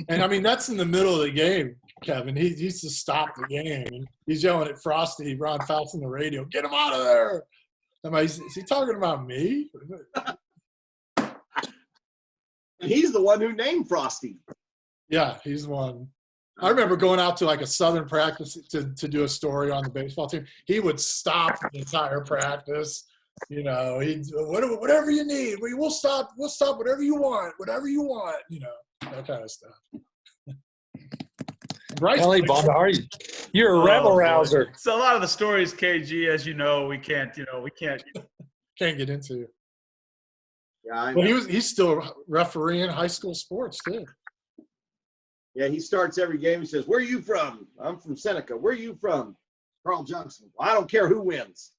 and I mean that's in the middle of the game, Kevin. He used to stop the game, and he's yelling at Frosty, Ron Fouts on the radio, "Get him out of there!" I'm like, is he talking about me? And he's the one who named Frosty. Yeah, he's one. I remember going out to like a Southern practice to do a story on the baseball team. He would stop the entire practice. You know, he'd whatever you need. We'll stop whatever you want. You know, that kind of stuff. Bryce, Well, hey, Vonder, you're a rebel rouser. So a lot of the stories, KG, as you know, we can't can't get into. Yeah, I Well, know. he's still refereeing high school sports too. Yeah, he starts every game. He says, "Where are you from?" "I'm from Seneca." "Where are you from?" "Carl Johnson." "Well, I don't care who wins."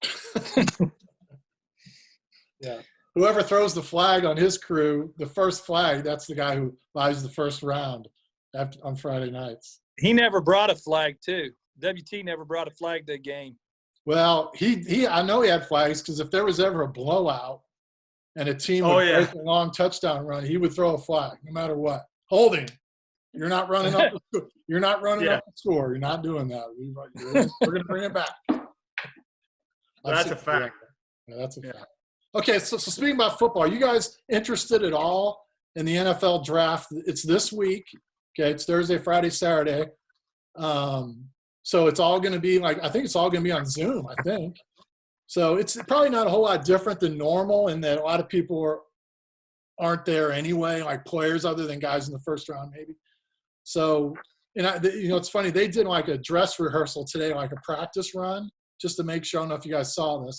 Yeah. Whoever throws the flag on his crew, the first flag, that's the guy who buys the first round on Friday nights. He never brought a flag, too. WT never brought a flag to a game. Well, I know he had flags because if there was ever a blowout and a team would break a long touchdown run, he would throw a flag no matter what. Holding. You're not running up. You're not running up the score. You're not doing that. We're going to bring it back. That's a fact. Yeah, that's a fact. Okay, so speaking about football, are you guys interested at all in the NFL draft? It's this week. Okay, it's Thursday, Friday, Saturday. So it's all going to be I think it's all going to be on Zoom, I think. So it's probably not a whole lot different than normal in that a lot of people aren't there anyway, like players other than guys in the first round maybe. So, it's funny. They did like a dress rehearsal today, like a practice run, just to make sure. I don't know if you guys saw this,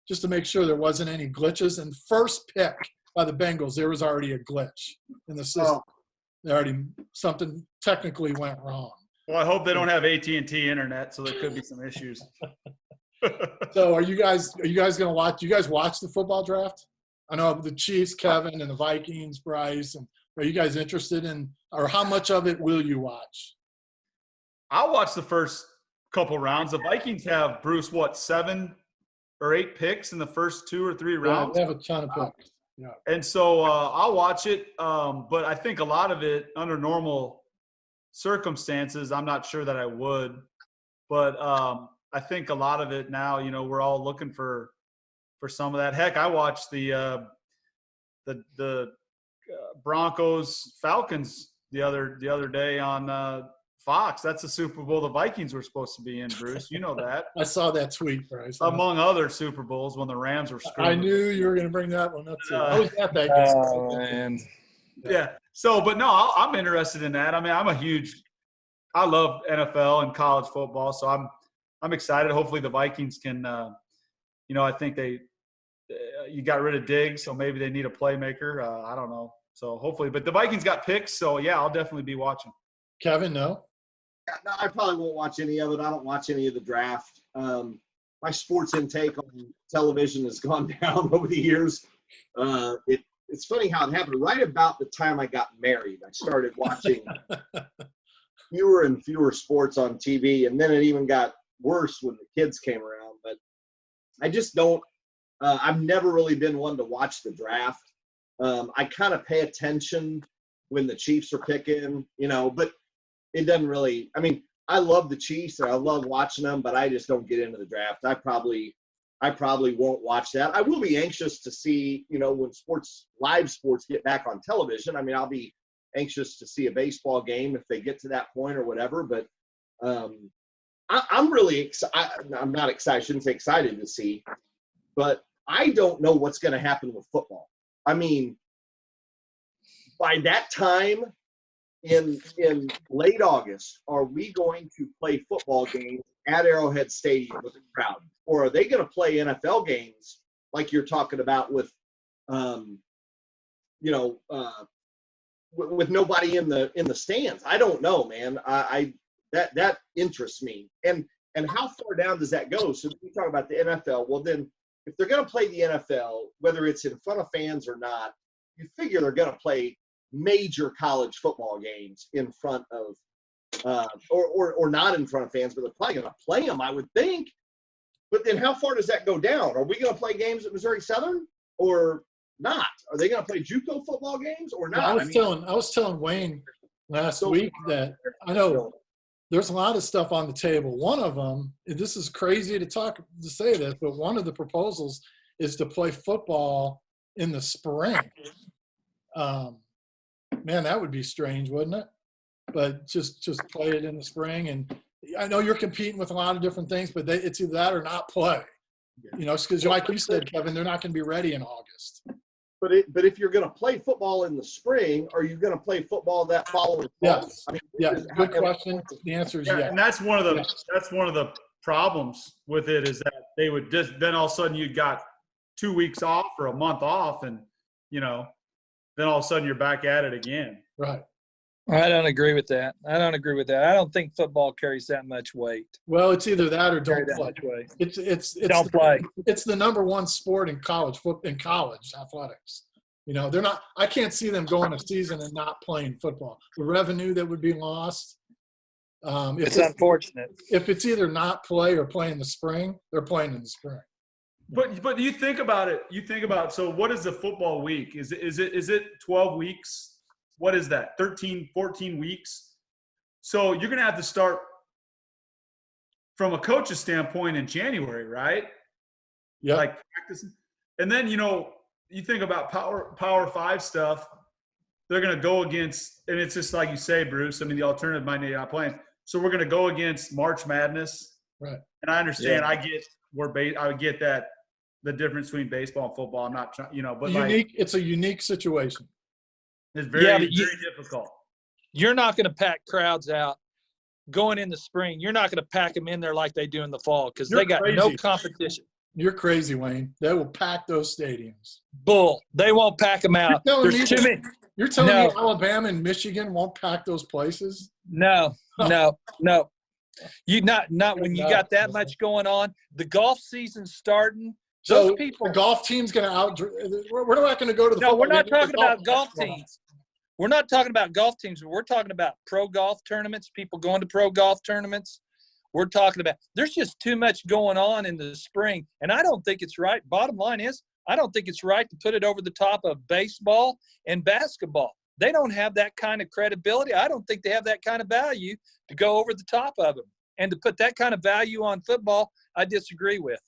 just to make sure there wasn't any glitches. And first pick by the Bengals, there was already a glitch in the system. Something technically went wrong. Well, I hope they don't have AT&T internet, so there could be some issues. So are you guys going to watch? Do you guys watch the football draft? I know the Chiefs, Kevin, and the Vikings, Bryce. And are you guys interested in, or how much of it will you watch? I'll watch the first couple rounds. The Vikings have, Bruce, 7 or 8 picks in the first 2 or 3 rounds? They have a ton of picks. Yeah. And so I'll watch it. But I think a lot of it, under normal circumstances, I'm not sure that I would. But I think a lot of it now, we're all looking for some of that. Heck, I watched the Broncos Falcons the other day on Fox. That's the Super Bowl the Vikings were supposed to be in, Bruce. You know that. I saw that tweet, Bryce. Among other Super Bowls when the Rams were screwed. I knew you were going to bring that one up too. I was at that game. Oh, man. Yeah. So, but no, I'm interested in that. I mean, I love NFL and college football, so I'm excited. Hopefully the Vikings can, I think you got rid of Diggs, so maybe they need a playmaker. I don't know. So hopefully, but the Vikings got picks, so yeah, I'll definitely be watching. Kevin, no? No, I probably won't watch any of it. I don't watch any of the draft. My sports intake on television has gone down over the years. It's funny how it happened. Right about the time I got married, I started watching fewer and fewer sports on TV, and then it even got worse when the kids came around. But I just don't I've never really been one to watch the draft. I kind of pay attention when the Chiefs are picking, but it doesn't really – I mean, I love the Chiefs and I love watching them, but I just don't get into the draft. I probably I probably won't watch that. I will be anxious to see, when live sports get back on television. I mean, I'll be anxious to see a baseball game if they get to that point or whatever. But I'm really excited. I'm not excited. I shouldn't say excited to see, but I don't know what's going to happen with football. I mean, by that time in late August, are we going to play football games at Arrowhead Stadium with a crowd? Or are they going to play NFL games like you're talking about with, with nobody in the stands? I don't know, man. That interests me. And how far down does that go? So we talk about the NFL. Well, then if they're going to play the NFL, whether it's in front of fans or not, you figure they're going to play major college football games in front of, or not in front of fans, but they're probably going to play them, I would think. But then how far does that go down? Are we going to play games at Missouri Southern or not? Are they going to play JUCO football games or not? I was telling Wayne last week that I know there's a lot of stuff on the table. One of them, this is crazy to say this, but one of the proposals is to play football in the spring. Man, that would be strange, wouldn't it? But just play it in the spring. And I know you're competing with a lot of different things, but it's either that or not play. Because like you said, Kevin, they're not going to be ready in August. But if you're going to play football in the spring, are you going to play football that following fall? Yes. Good question. The answer is yes. And that's one of the problems with it is that they would just then all of a sudden you got 2 weeks off or a month off, and then all of a sudden you're back at it again. Right. I don't agree with that. I don't think football carries that much weight. Well, it's either that or don't play. It's don't play. It's the number one sport in college athletics. They're not. I can't see them going a season and not playing football. The revenue that would be lost. It's unfortunate. If it's either not play or play in the spring, they're playing in the spring. But you think about it. So what is the football week? Is it 12 weeks? What is that? 13, 14 weeks? So you're going to have to start from a coach's standpoint in January, right? Yeah. Like practicing. And then, you think about Power 5 stuff, they're going to go against, and it's just like you say, Bruce, I mean, the alternative might not playing. So we're going to go against March Madness. Right. And I understand, Yeah. I get that the difference between baseball and football. I'm not trying, but it's a unique situation. It's very difficult. You're not going to pack crowds out going in the spring. You're not going to pack them in there like they do in the fall because they got no competition. You're crazy, Wayne. They will pack those stadiums. Bull. They won't pack them out. You're telling me Alabama and Michigan won't pack those places? No. You not when you got that much going on. The golf season's starting. So the golf team's going to we're not going to go to the No, we're not talking about golf teams. We're not talking about golf teams. We're talking about pro golf tournaments, people going to pro golf tournaments. We're talking about – there's just too much going on in the spring, and I don't think it's right. Bottom line is I don't think it's right to put it over the top of baseball and basketball. They don't have that kind of credibility. I don't think they have that kind of value to go over the top of them. And to put that kind of value on football, I disagree with.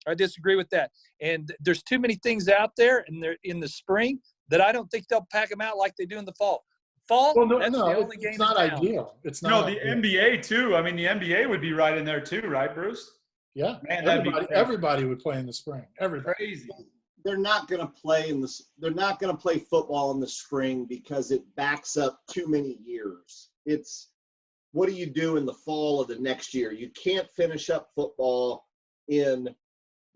That. And there's too many things out there in the spring that I don't think they'll pack them out like they do in the fall. That's the only game. It's not ideal. It's not. The NBA too. I mean, the NBA would be right in there too, right, Bruce? Yeah. Man, everybody would play in the spring. Everybody. Crazy. They're not going to play They're not going to play football in the spring because it backs up too many years. It's what do you do in the fall of the next year? You can't finish up football in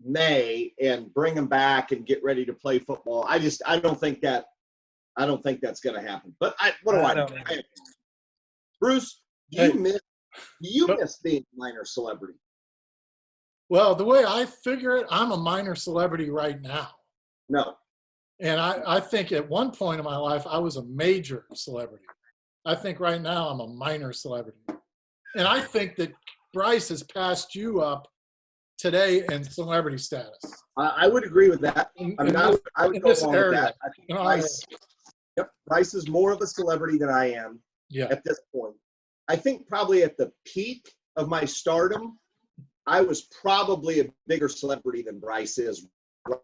May and bring them back and get ready to play football. I don't think that's going to happen. But what do I know? Bruce, do you miss being a minor celebrity? Well, the way I figure it, I'm a minor celebrity right now. No. And I think at one point in my life, I was a major celebrity. I think right now I'm a minor celebrity. And I think that Bryce has passed you up today in celebrity status. I would agree with that. I would go along with that. I think Bryce is more of a celebrity than I am at this point. I think probably at the peak of my stardom, I was probably a bigger celebrity than Bryce is right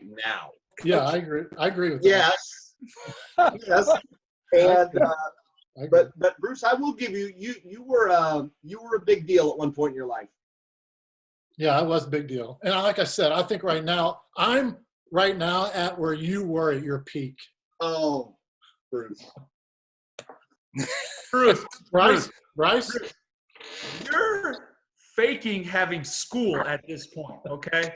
now. Yeah, I agree with that. Yes, yes. And I agree. but Bruce, I will give you you were a big deal at one point in your life. Yeah, it was a big deal. And like I said, I think right now, I'm right now at where you were at your peak. Oh, Bruce. Bryce, You're faking having school at this point, okay?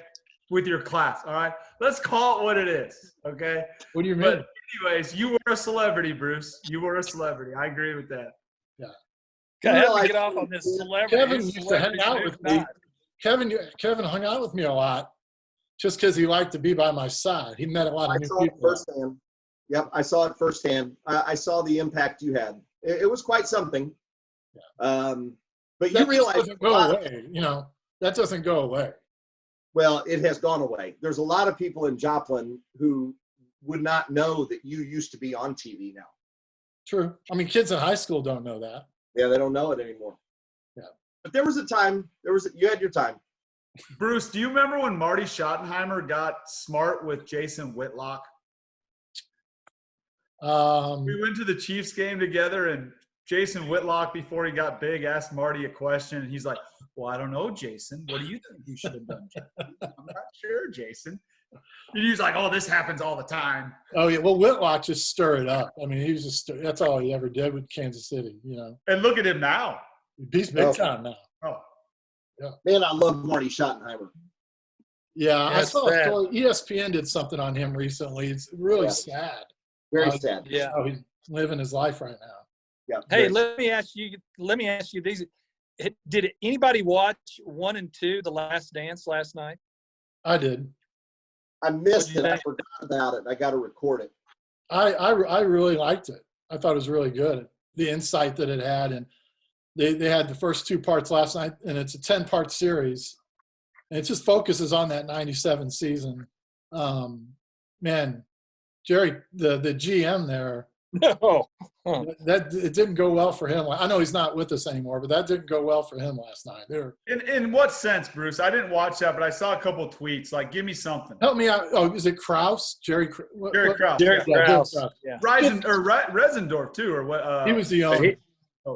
With your class, all right? Let's call it what it is, okay? what do you mean? But anyways, you were a celebrity, Bruce. You were a celebrity. I agree with that. I have to realize- get off on this celebrity. Kevin used to hang out with me. Kevin hung out with me a lot just because he liked to be by my side. He met a lot I of new saw it people. firsthand. Yep, I saw it firsthand. I saw the impact you had. It was quite something. But you That realize doesn't go away. You know, that doesn't go away. well, it has gone away. There's a lot of people in Joplin who would not know that you used to be on TV now. True. I mean, kids in high school don't know that. Yeah, they don't know it anymore. Yeah. But there was a time. You had your time. Bruce, do you remember when Marty Schottenheimer got smart with Jason Whitlock? We went to the Chiefs game together, and Jason Whitlock, before he got big, asked Marty a question, and he's like, well, I don't know, Jason. What do you think you should have done, Jason? I'm not sure, Jason. And he's like, oh, this happens all the time. Oh, yeah. Well, Whitlock just stirred it up. I mean, he was just – that's all he ever did with Kansas City, you know. And look at him now. He's big time now. Oh, Man, I love Marty Schottenheimer. Yeah, I That's saw a sad. story. ESPN did something on him recently. It's really Yeah. sad. Very sad. Yeah. How he's living his life right now. Yeah. Hey, very let me ask you these. Did anybody watch 1 and 2, The Last Dance, last night? I did. I missed What'd it. you I think? forgot about it. I got to record it. I really liked it. I thought it was really good. The insight that it had, and they had the first 2 parts last night, and it's a 10-part series, and it just focuses on that '97 season. Man, Jerry, the GM there, No. Huh. that it didn't go well for him. I know he's not with us anymore, but that didn't go well for him last night. in what sense, Bruce? I didn't watch that, but I saw a couple of tweets. Like, give me something. Help me out. Oh, is it Krause? Jerry Krause. Jerry Yeah, Krause. Krause. Yeah. Resendorf, too, or what? He was the owner.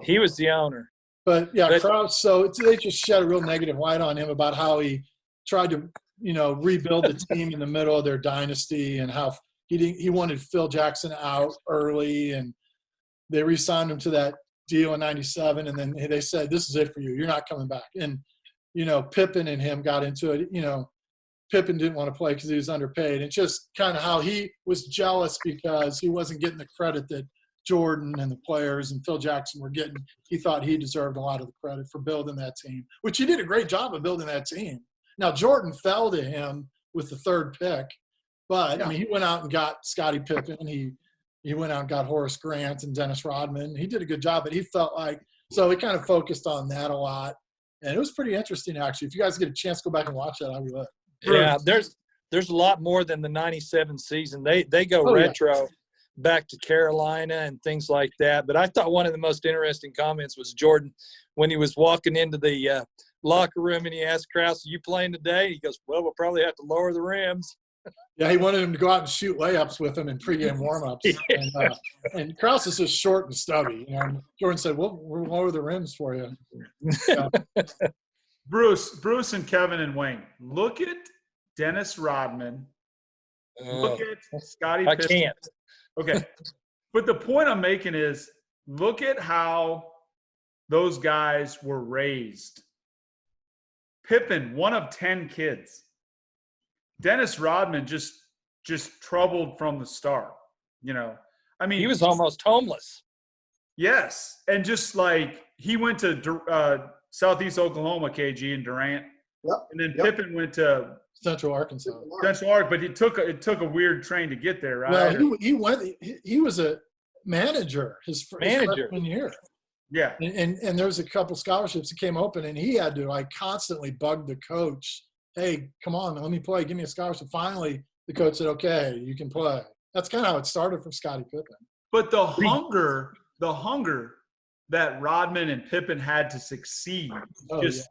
He was the owner. But yeah, But- Krause. So they just shed a real negative light on him about how he tried to, rebuild the team in the middle of their dynasty, and how he wanted Phil Jackson out early, and they re-signed him to that deal in '97, and then they said, "This is it for you. You're not coming back." And Pippen and him got into it. Pippen didn't want to play because he was underpaid, and just kind of how he was jealous because he wasn't getting the credit that Jordan and the players and Phil Jackson were getting. He thought he deserved a lot of the credit for building that team, which he did a great job of building that team. Now, Jordan fell to him with the 3rd pick, but I mean, he went out and got Scottie Pippen. He went out and got Horace Grant and Dennis Rodman. He did a good job, but he felt like – so he kind of focused on that a lot. And it was pretty interesting, actually. If you guys get a chance to go back and watch that, I would. Yeah, there's a lot more than the '97 season. They go retro back to Carolina and things like that. But I thought one of the most interesting comments was Jordan when he was walking into the locker room and he asked Krause, "Are you playing today?" He goes, "Well, we'll probably have to lower the rims." Yeah, he wanted him to go out and shoot layups with him in pregame warm-ups. And Krause is just short and stubby. And Jordan said, we'll lower the rims for you. Yeah. Bruce and Kevin and Wayne, look at Dennis Rodman. Look at Scottie I Pippen. can't. Okay. But the point I'm making is look at how those guys were raised. Pippen, one of 10 kids. Dennis Rodman just troubled from the start, I mean, He was almost homeless. yes. And just like he went to Southeast Oklahoma, KG, and Durant. Yep. And then Yep. Pippen went to Central Arkansas. Central Ark, but it took a weird train to get there, right? Well, he was a manager his freshman year. Yeah. And there was a couple scholarships that came open, and he had to constantly bug the coach. Hey, come on, let me play. Give me a scholarship. Finally, the coach said, okay, you can play. That's kind of how it started for Scottie Pippen. But the hunger that Rodman and Pippen had to succeed. Oh, Just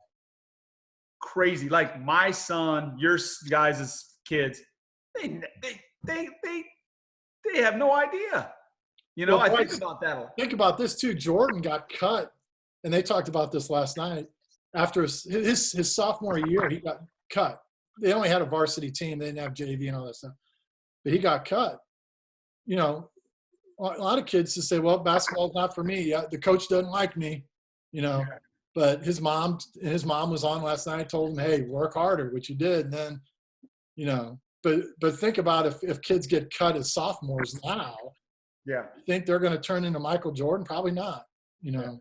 crazy. Like my son, your guys' kids, they have no idea. You know, Well, I Bryce, think about that a lot. Think about this too. Jordan got cut, and they talked about this last night. After his sophomore year, he got cut. They only had a varsity team. They didn't have JV and all that stuff. But he got cut. You know, a lot of kids just say, well, basketball's not for me. The coach doesn't like me, you know. But his mom was on last night, told him, hey, work harder, which he did. And then, you know, but think about if kids get cut as sophomores now, Yeah. you think they're going to turn into Michael Jordan? Probably not, you know.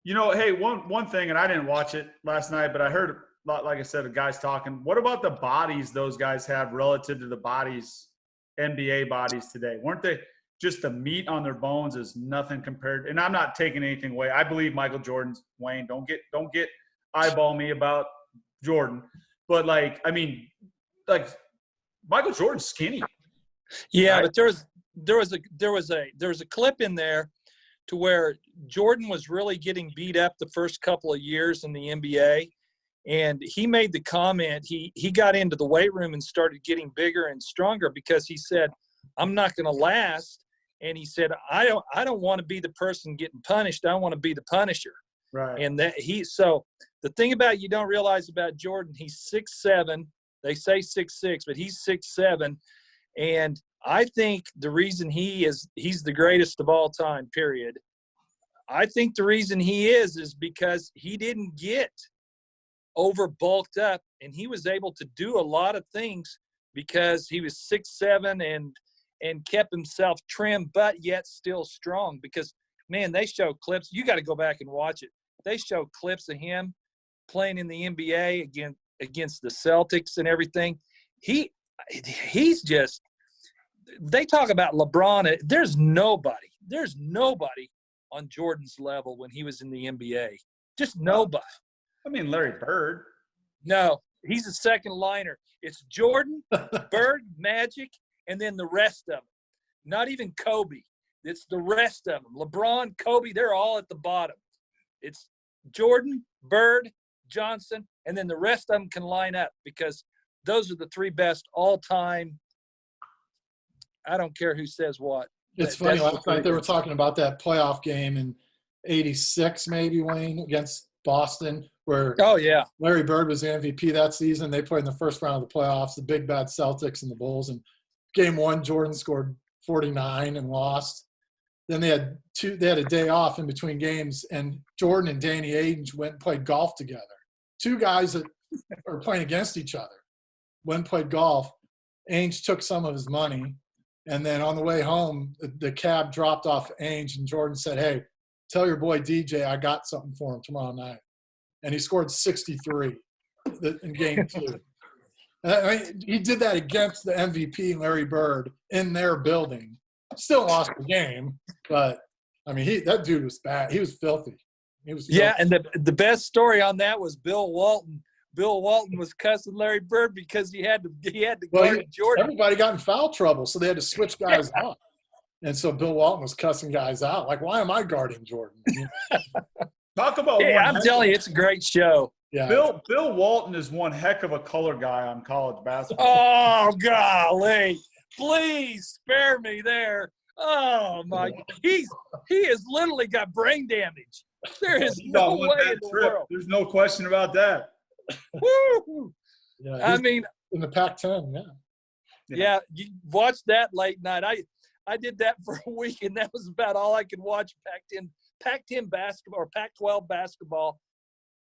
You know, hey, one thing, and I didn't watch it last night, but I heard, like I said, the guys talking. What about the bodies those guys have relative to the bodies, NBA bodies today? Weren't they just the meat on their bones is nothing compared? And I'm not taking anything away. I believe Michael Jordan's Wayne. Don't get eyeball me about Jordan, but like, I mean, like Michael Jordan's skinny. Yeah, right? but there was a clip in there to where Jordan was really getting beat up the first couple of years in the NBA. And he made the comment, he got into the weight room and started getting bigger and stronger because he said, I'm not going to last. And he said, I don't want to be the person getting punished. I want to be the punisher. Right. And so the thing about you don't realize about Jordan, he's 6'7". They say 6'6", but he's 6'7". And I think the reason he's the greatest of all time, period. I think the reason he is because he didn't get over bulked up, and he was able to do a lot of things because he was 6'7" and kept himself trim, but yet still strong. Because, man, they show clips. You got to go back and watch it. They show clips of him playing in the NBA against the Celtics and everything. He's just – they talk about LeBron. There's nobody on Jordan's level when he was in the NBA. Just nobody. I mean, Larry Bird. No, he's a second liner. It's Jordan, Bird, Magic, and then the rest of them. Not even Kobe. It's the rest of them. LeBron, Kobe, they're all at the bottom. It's Jordan, Bird, Johnson, and then the rest of them can line up because those are the three best all-time. I don't care who says what. It's funny. Last night they were talking about that playoff game in '86, maybe, Wayne, against Boston, where Larry Bird was the MVP that season. They played in the first round of the playoffs, the big bad Celtics and the Bulls. And game one, Jordan scored 49 and lost. Then they had a day off in between games, and Jordan and Danny Ainge went and played golf together. Two guys that are playing against each other went and played golf. Ainge took some of his money. And then on the way home, the cab dropped off Ainge, and Jordan said, hey, tell your boy DJ I got something for him tomorrow night. And he scored 63 in game two. He did that against the MVP, Larry Bird, in their building. Still lost the game, but, I mean, that dude was bad. He was filthy. Yeah, and the best story on that was Bill Walton. Bill Walton was cussing Larry Bird because he had to guard Jordan. Everybody got in foul trouble, so they had to switch guys up. And so Bill Walton was cussing guys out. Like, why am I guarding Jordan? Talk about I'm telling you, it's a great show. Yeah. Bill Walton is one heck of a color guy on college basketball. Oh, golly. Please spare me there. Oh, my. He has literally got brain damage. There is no way in the world. There's no question about that. Woo! Yeah, I mean, in the Pac-10, yeah. You watch that late night. I did that for a week, and that was about all I could watch. Pac-10 basketball or Pac-12 basketball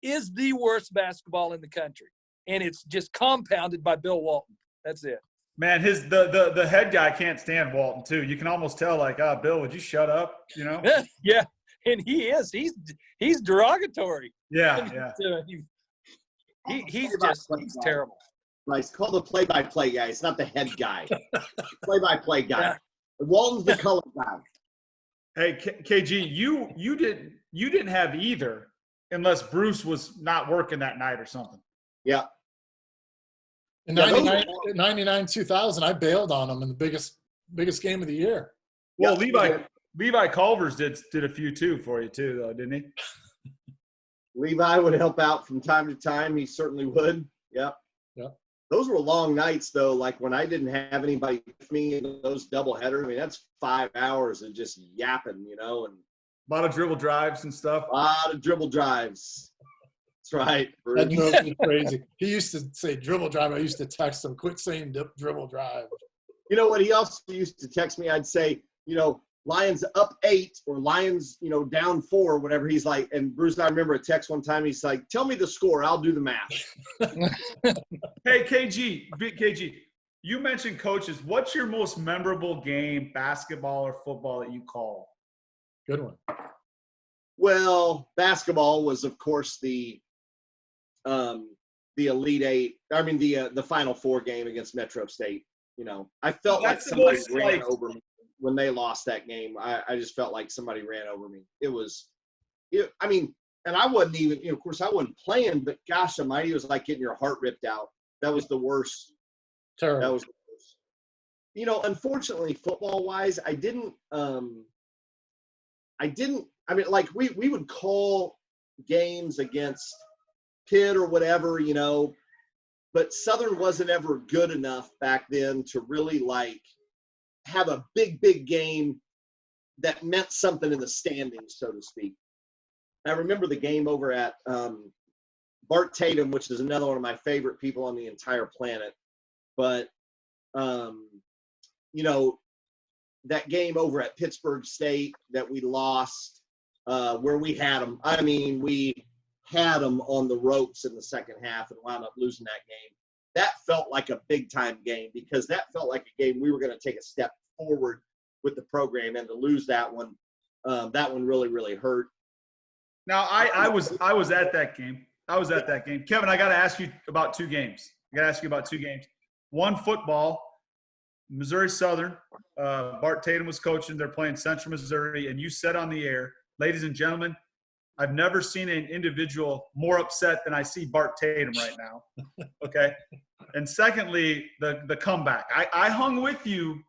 is the worst basketball in the country, and it's just compounded by Bill Walton. That's it. Man, the head guy can't stand Walton too. You can almost tell, like, Bill, would you shut up? You know? Yeah, and he is. He's derogatory. Yeah. He's terrible. Bryce, call the play-by-play guy. It's not the head guy. Play-by-play guy. Yeah. Walton's the color guy. Hey, KG, you didn't have either unless Bruce was not working that night or something. Yeah. In 99, 2000, I bailed on him in the biggest game of the year. Well, Levi, Levi Culver's did a few too for you too, though, didn't he? Levi would help out from time to time. He certainly would. Yep. Yep. Those were long nights, though. Like when I didn't have anybody with me in those doubleheaders. I mean, that's 5 hours of just yapping, and A lot of dribble drives and stuff. a lot of dribble drives. That's right. That Bruce. drove me crazy. He used to say dribble drive. I used to text him, quit saying dribble drive. You know what? He also used to text me. I'd say, Lions up 8 or Lions, down 4, whatever. He's like, and Bruce, I remember a text one time. He's like, tell me the score. I'll do the math. Hey, KG, you mentioned coaches. What's your most memorable game, basketball or football, that you call? Good one. Well, basketball was, of course, the Elite Eight. I mean, the Final Four game against Metro State. I felt like That's the somebody most, ran like- over me when they lost that game. I just felt like somebody ran over me. I mean, and I wasn't even, of course, I wasn't playing, but gosh almighty, it was like getting your heart ripped out. That was the worst. Terrible. That was the worst. Unfortunately, football-wise, I mean, like we would call games against Pitt or whatever, but Southern wasn't ever good enough back then to really like have a big game that meant something in the standings, so to speak. I remember the game over at Bart Tatum, which is another one of my favorite people on the entire planet. But, that game over at Pittsburgh State that we lost, where we had them. I mean, we had them on the ropes in the second half and wound up losing that game. That felt like a big-time game because that felt like a game we were going to take a step forward with the program, and to lose that one really, really hurt. Now, I was at that game. Kevin, I got to ask you about 2 games. One, football, Missouri Southern. Bart Tatum was coaching. They're playing Central Missouri, and you said on the air, ladies and gentlemen, I've never seen an individual more upset than I see Bart Tatum right now. Okay. And secondly, the comeback. I hung with you.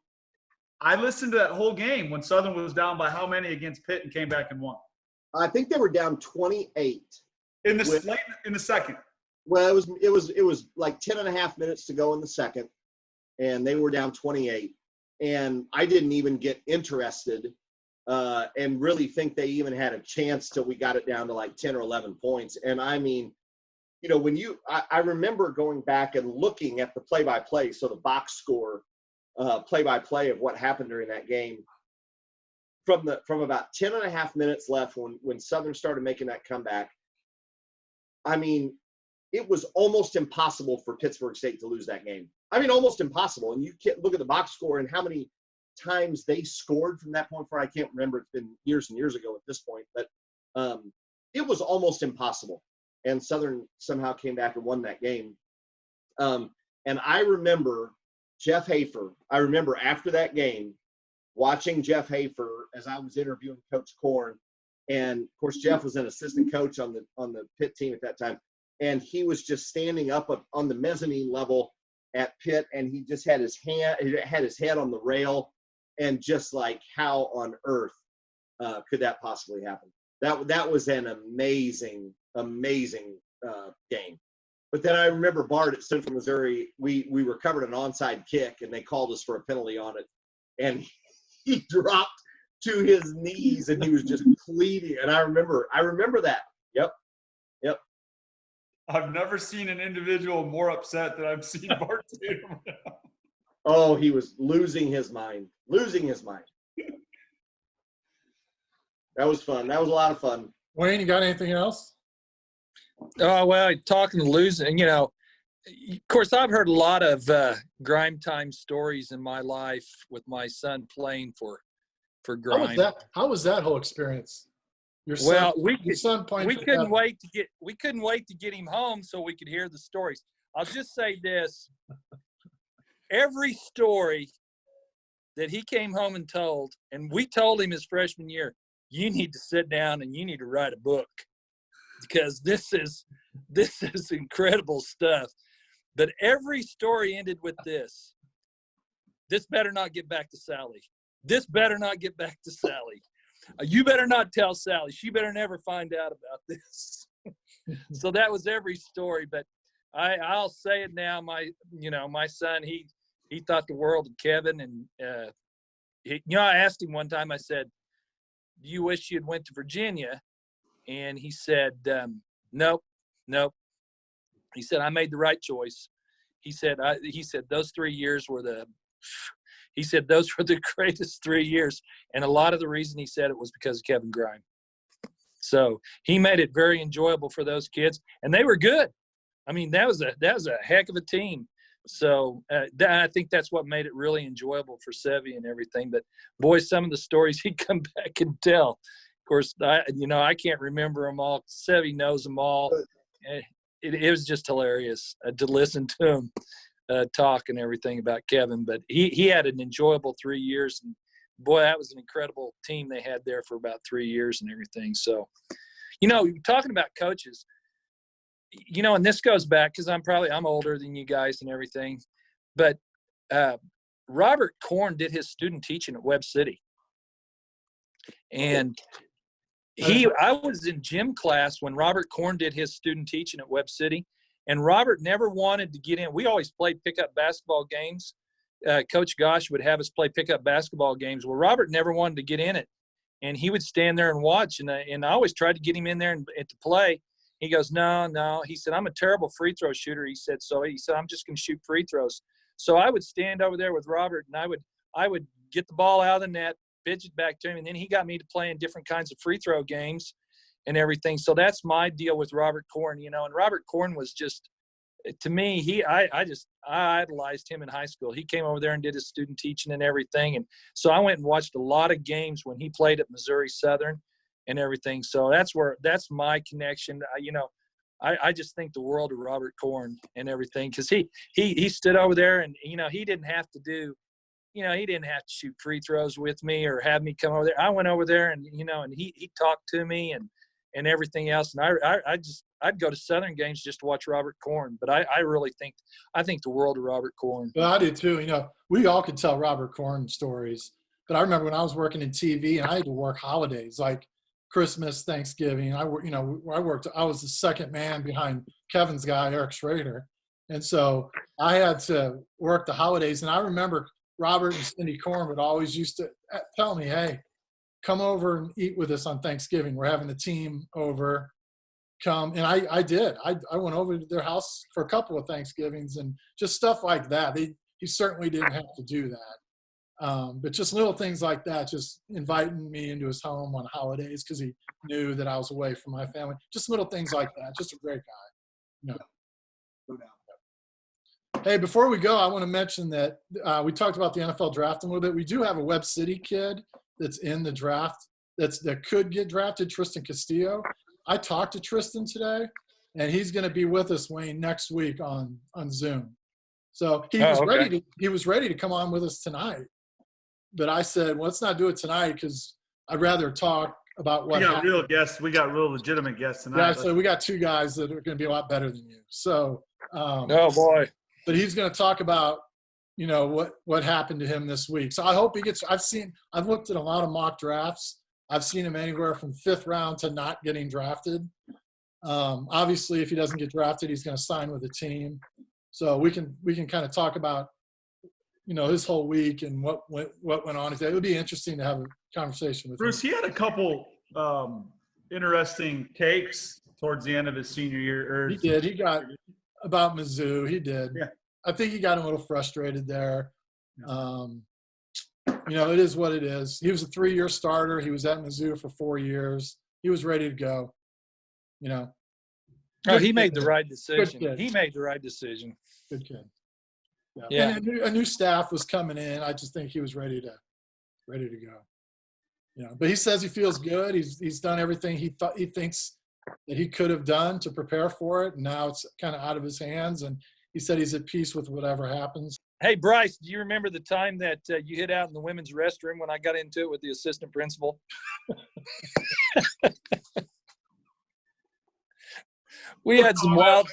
I listened to that whole game when Southern was down by how many against Pitt and came back and won. I think they were down 28 in the second. Well, it was like 10 and a half minutes to go in the second, and they were down 28. And I didn't even get interested and really think they even had a chance till we got it down to like 10 or 11 points. And I mean, I remember going back and looking at the play-by-play, so the box score play-by-play of what happened during that game. From about 10 and a half minutes left when Southern started making that comeback, I mean, it was almost impossible for Pittsburgh State to lose that game. I mean, almost impossible. And you can't look at the box score and how many times they scored from that point forward. I can't remember. It's been years and years ago at this point, but it was almost impossible. And Southern somehow came back and won that game. And I remember Jeff Hafer. I remember after that game watching Jeff Hafer as I was interviewing Coach Korn. And of course, Jeff was an assistant coach on the Pitt team at that time. And he was just standing up on the mezzanine level at Pitt, and he just had his head on the rail, and just like, how on earth could that possibly happen? That was an amazing game. But then I remember Bart at Central Missouri, we recovered an onside kick, and they called us for a penalty on it, and he dropped to his knees, and he was just pleading. And I remember that. Yep. I've never seen an individual more upset than I've seen Bart Tatum. Oh, he was losing his mind. That was fun. That was a lot of fun. Wayne, you got anything else? Well, talking to losing, of course, I've heard a lot of Greim time stories in my life with my son playing for Greim. How was that whole experience? Your son playing. We couldn't wait to get him home so we could hear the stories. I'll just say this: every story that he came home and told, and we told him his freshman year, you need to sit down and you need to write a book, because this is incredible stuff. But every story ended with this better not get back to Sally. this better not get back to Sally. You better not tell Sally. She better never find out about this. So that was every story. But I'll say it now. My son, he thought the world of Kevin. And, I asked him one time, I said, do you wish you had went to Virginia? And he said, nope. He said, I made the right choice. He said, those 3 years were those were the greatest 3 years. And a lot of the reason he said it was because of Kevin Greim. So he made it very enjoyable for those kids, and they were good. I mean, that was a heck of a team. So I think that's what made it really enjoyable for Sevy and everything. But boy, some of the stories he'd come back and tell. Of course, I can't remember them all. Sevy knows them all. It was just hilarious to listen to him talk and everything about Kevin. But he had an enjoyable 3 years, and boy, that was an incredible team they had there for about 3 years and everything. So, talking about coaches, and this goes back because I'm older than you guys and everything, but Robert Korn did his student teaching at Webb City, and I was in gym class when Robert Korn did his student teaching at Webb City, and Robert never wanted to get in. We always played pickup basketball games. Coach Gosh would have us play pickup basketball games. Well, Robert never wanted to get in it, and he would stand there and watch. And I always tried to get him in there and to play. He goes, no. He said, I'm a terrible free throw shooter. He said, I'm just going to shoot free throws. So I would stand over there with Robert, and I would get the ball out of the net, pitch it back to him, and then he got me to play in different kinds of free throw games and everything. So that's my deal with Robert Korn, and Robert Korn was just, to me, I idolized him in high school. He came over there and did his student teaching and everything. And so I went and watched a lot of games when he played at Missouri Southern and everything. So that's my connection. I just think the world of Robert Korn and everything, because he stood over there and, he didn't have to do, he didn't have to shoot free throws with me or have me come over there. I went over there and, and he talked to me and everything else. And I'd go to Southern games just to watch Robert Korn. But I really think the world of Robert Korn. Well, I do too. We all could tell Robert Korn stories. But I remember when I was working in TV and I had to work holidays like Christmas, Thanksgiving. I was the second man behind Kevin's guy, Eric Schrader. And so I had to work the holidays. And I remember Robert and Cindy Korn would always used to tell me, hey, come over and eat with us on Thanksgiving. We're having the team over. Come. And I did. I went over to their house for a couple of Thanksgivings and just stuff like that. He certainly didn't have to do that. But just little things like that, just inviting me into his home on holidays because he knew that I was away from my family. Just little things like that. Just a great guy. No doubt. Hey, before we go, I want to mention that we talked about the NFL draft a little bit. We do have a Webb City kid that's in the draft that could get drafted, Tristan Castillo. I talked to Tristan today, and he's going to be with us, Wayne, next week on Zoom. So he was ready to come on with us tonight. But I said, well, let's not do it tonight because I'd rather talk about what happened. Real guests. We got real legitimate guests tonight. Yeah, so we got two guys that are going to be a lot better than you. So, oh boy! But he's going to talk about, what happened to him this week. So I hope he gets. I've looked at a lot of mock drafts. I've seen him anywhere from 5th round to not getting drafted. Obviously, if he doesn't get drafted, he's going to sign with a team. So we can kind of talk about, his whole week and what went on. It would be interesting to have a conversation with Bruce. him. He had a couple interesting takes towards the end of his senior year. He did. He got about Mizzou. He did. Yeah. I think he got a little frustrated there. It is what it is. He was a 3-year starter. He was at Mizzou for 4 years. He was ready to go. He made the right decision. He made the right decision. Good kid. Yeah. And a new staff was coming in. I just think he was ready to go. But he says he feels good. He's done everything he thinks that he could have done to prepare for it. And now it's kind of out of his hands. And he said he's at peace with whatever happens. Hey, Bryce, do you remember the time that you hid out in the women's restroom when I got into it with the assistant principal? We had some wild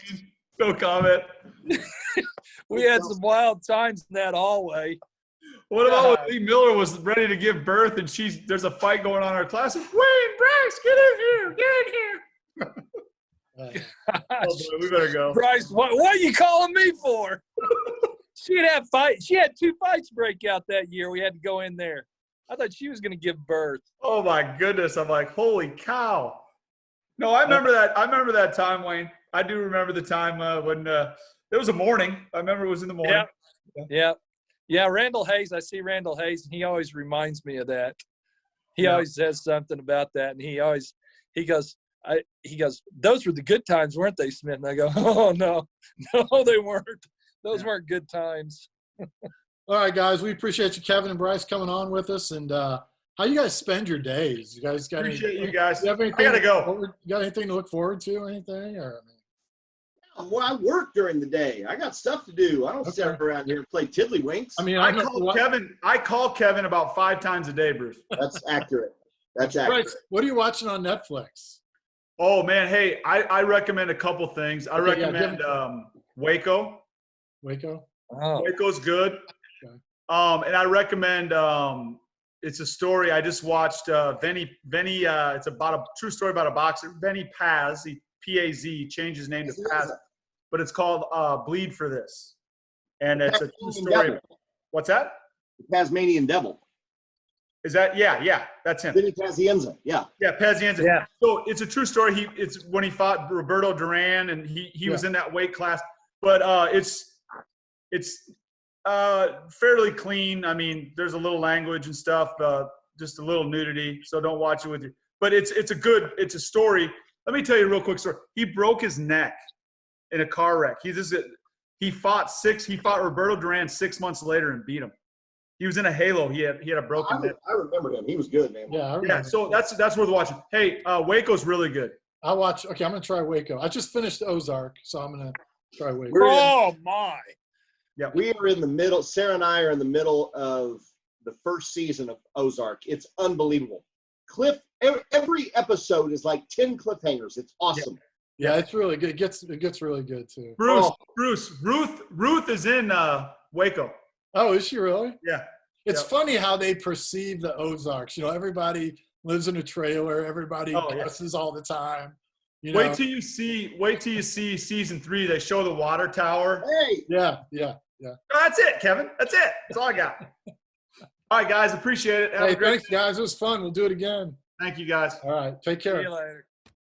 No comment. we had some wild times in that hallway. What about when Lee Miller was ready to give birth and there's a fight going on in our class? Wayne, Bryce, get in here. Oh boy, we better go. Bryce, what are you calling me for? She had 2 fights break out that year. We had to go in there. I thought she was going to give birth. Oh my goodness. I'm like, holy cow. No, I remember that. I remember that time, Wayne. I do remember the time when it was a morning. I remember it was in the morning. Yeah, Randall Hayes. I see Randall Hayes, and he always reminds me of that. He always says something about that, and he goes, those were the good times, weren't they, Smith? And I go, oh, no, they weren't. Those weren't good times. All right, guys, we appreciate you, Kevin and Bryce, coming on with us. And how you guys spend your days? You guys got Appreciate you guys. You have anything I gotta go. You got anything to look forward to or anything? Or Well, I work during the day. I got stuff to do. I don't sit around here and play tiddlywinks. I mean, I call Kevin about 5 times a day, Bruce. That's accurate. That's accurate. Bryce, what are you watching on Netflix? Oh man, hey, I recommend a couple things. I recommend Waco. Waco. Oh. Waco's good. Okay. And I recommend it's a story I just watched. Vinny. It's about a true story about a boxer. Vinny Paz. P-A-Z. Changed his name to Paz, but it's called Bleed for This, and it's a true story. Devil. What's that? The Tasmanian Devil. Is that? Yeah, that's him. Vinny Pazienza. Yeah. Yeah, Pazienza. Yeah. So it's a true story. It's when he fought Roberto Duran, and he was in that weight class. But it's fairly clean. I mean, there's a little language and stuff, just a little nudity. So don't watch it with you. But it's a story. Let me tell you a real quick story. He broke his neck in a car wreck. He fought Roberto Duran 6 months later and beat him. He was in a halo. He had a broken neck. I remember him. He was good, man. Yeah. So that's worth watching. Hey, Waco's really good. Okay, I'm gonna try Waco. I just finished Ozark, so I'm gonna try Waco. Oh, my. Yeah. We are in the middle. Sarah and I are in the middle of the first season of Ozark. It's unbelievable. Every episode is like 10 cliffhangers. It's awesome. Yeah, it's really good. It gets really good too. Bruce, Ruth is in Waco. Oh, is she really? Yeah. It's funny how they perceive the Ozarks. You know, everybody lives in a trailer. Everybody cusses all the time. You know? Wait till you see season 3. They show the water tower. Hey. Yeah. That's it, Kevin. That's it. That's all I got. All right, guys. Appreciate it. Hey, thanks, guys. It was fun. We'll do it again. Thank you, guys. All right. Take care. See you later.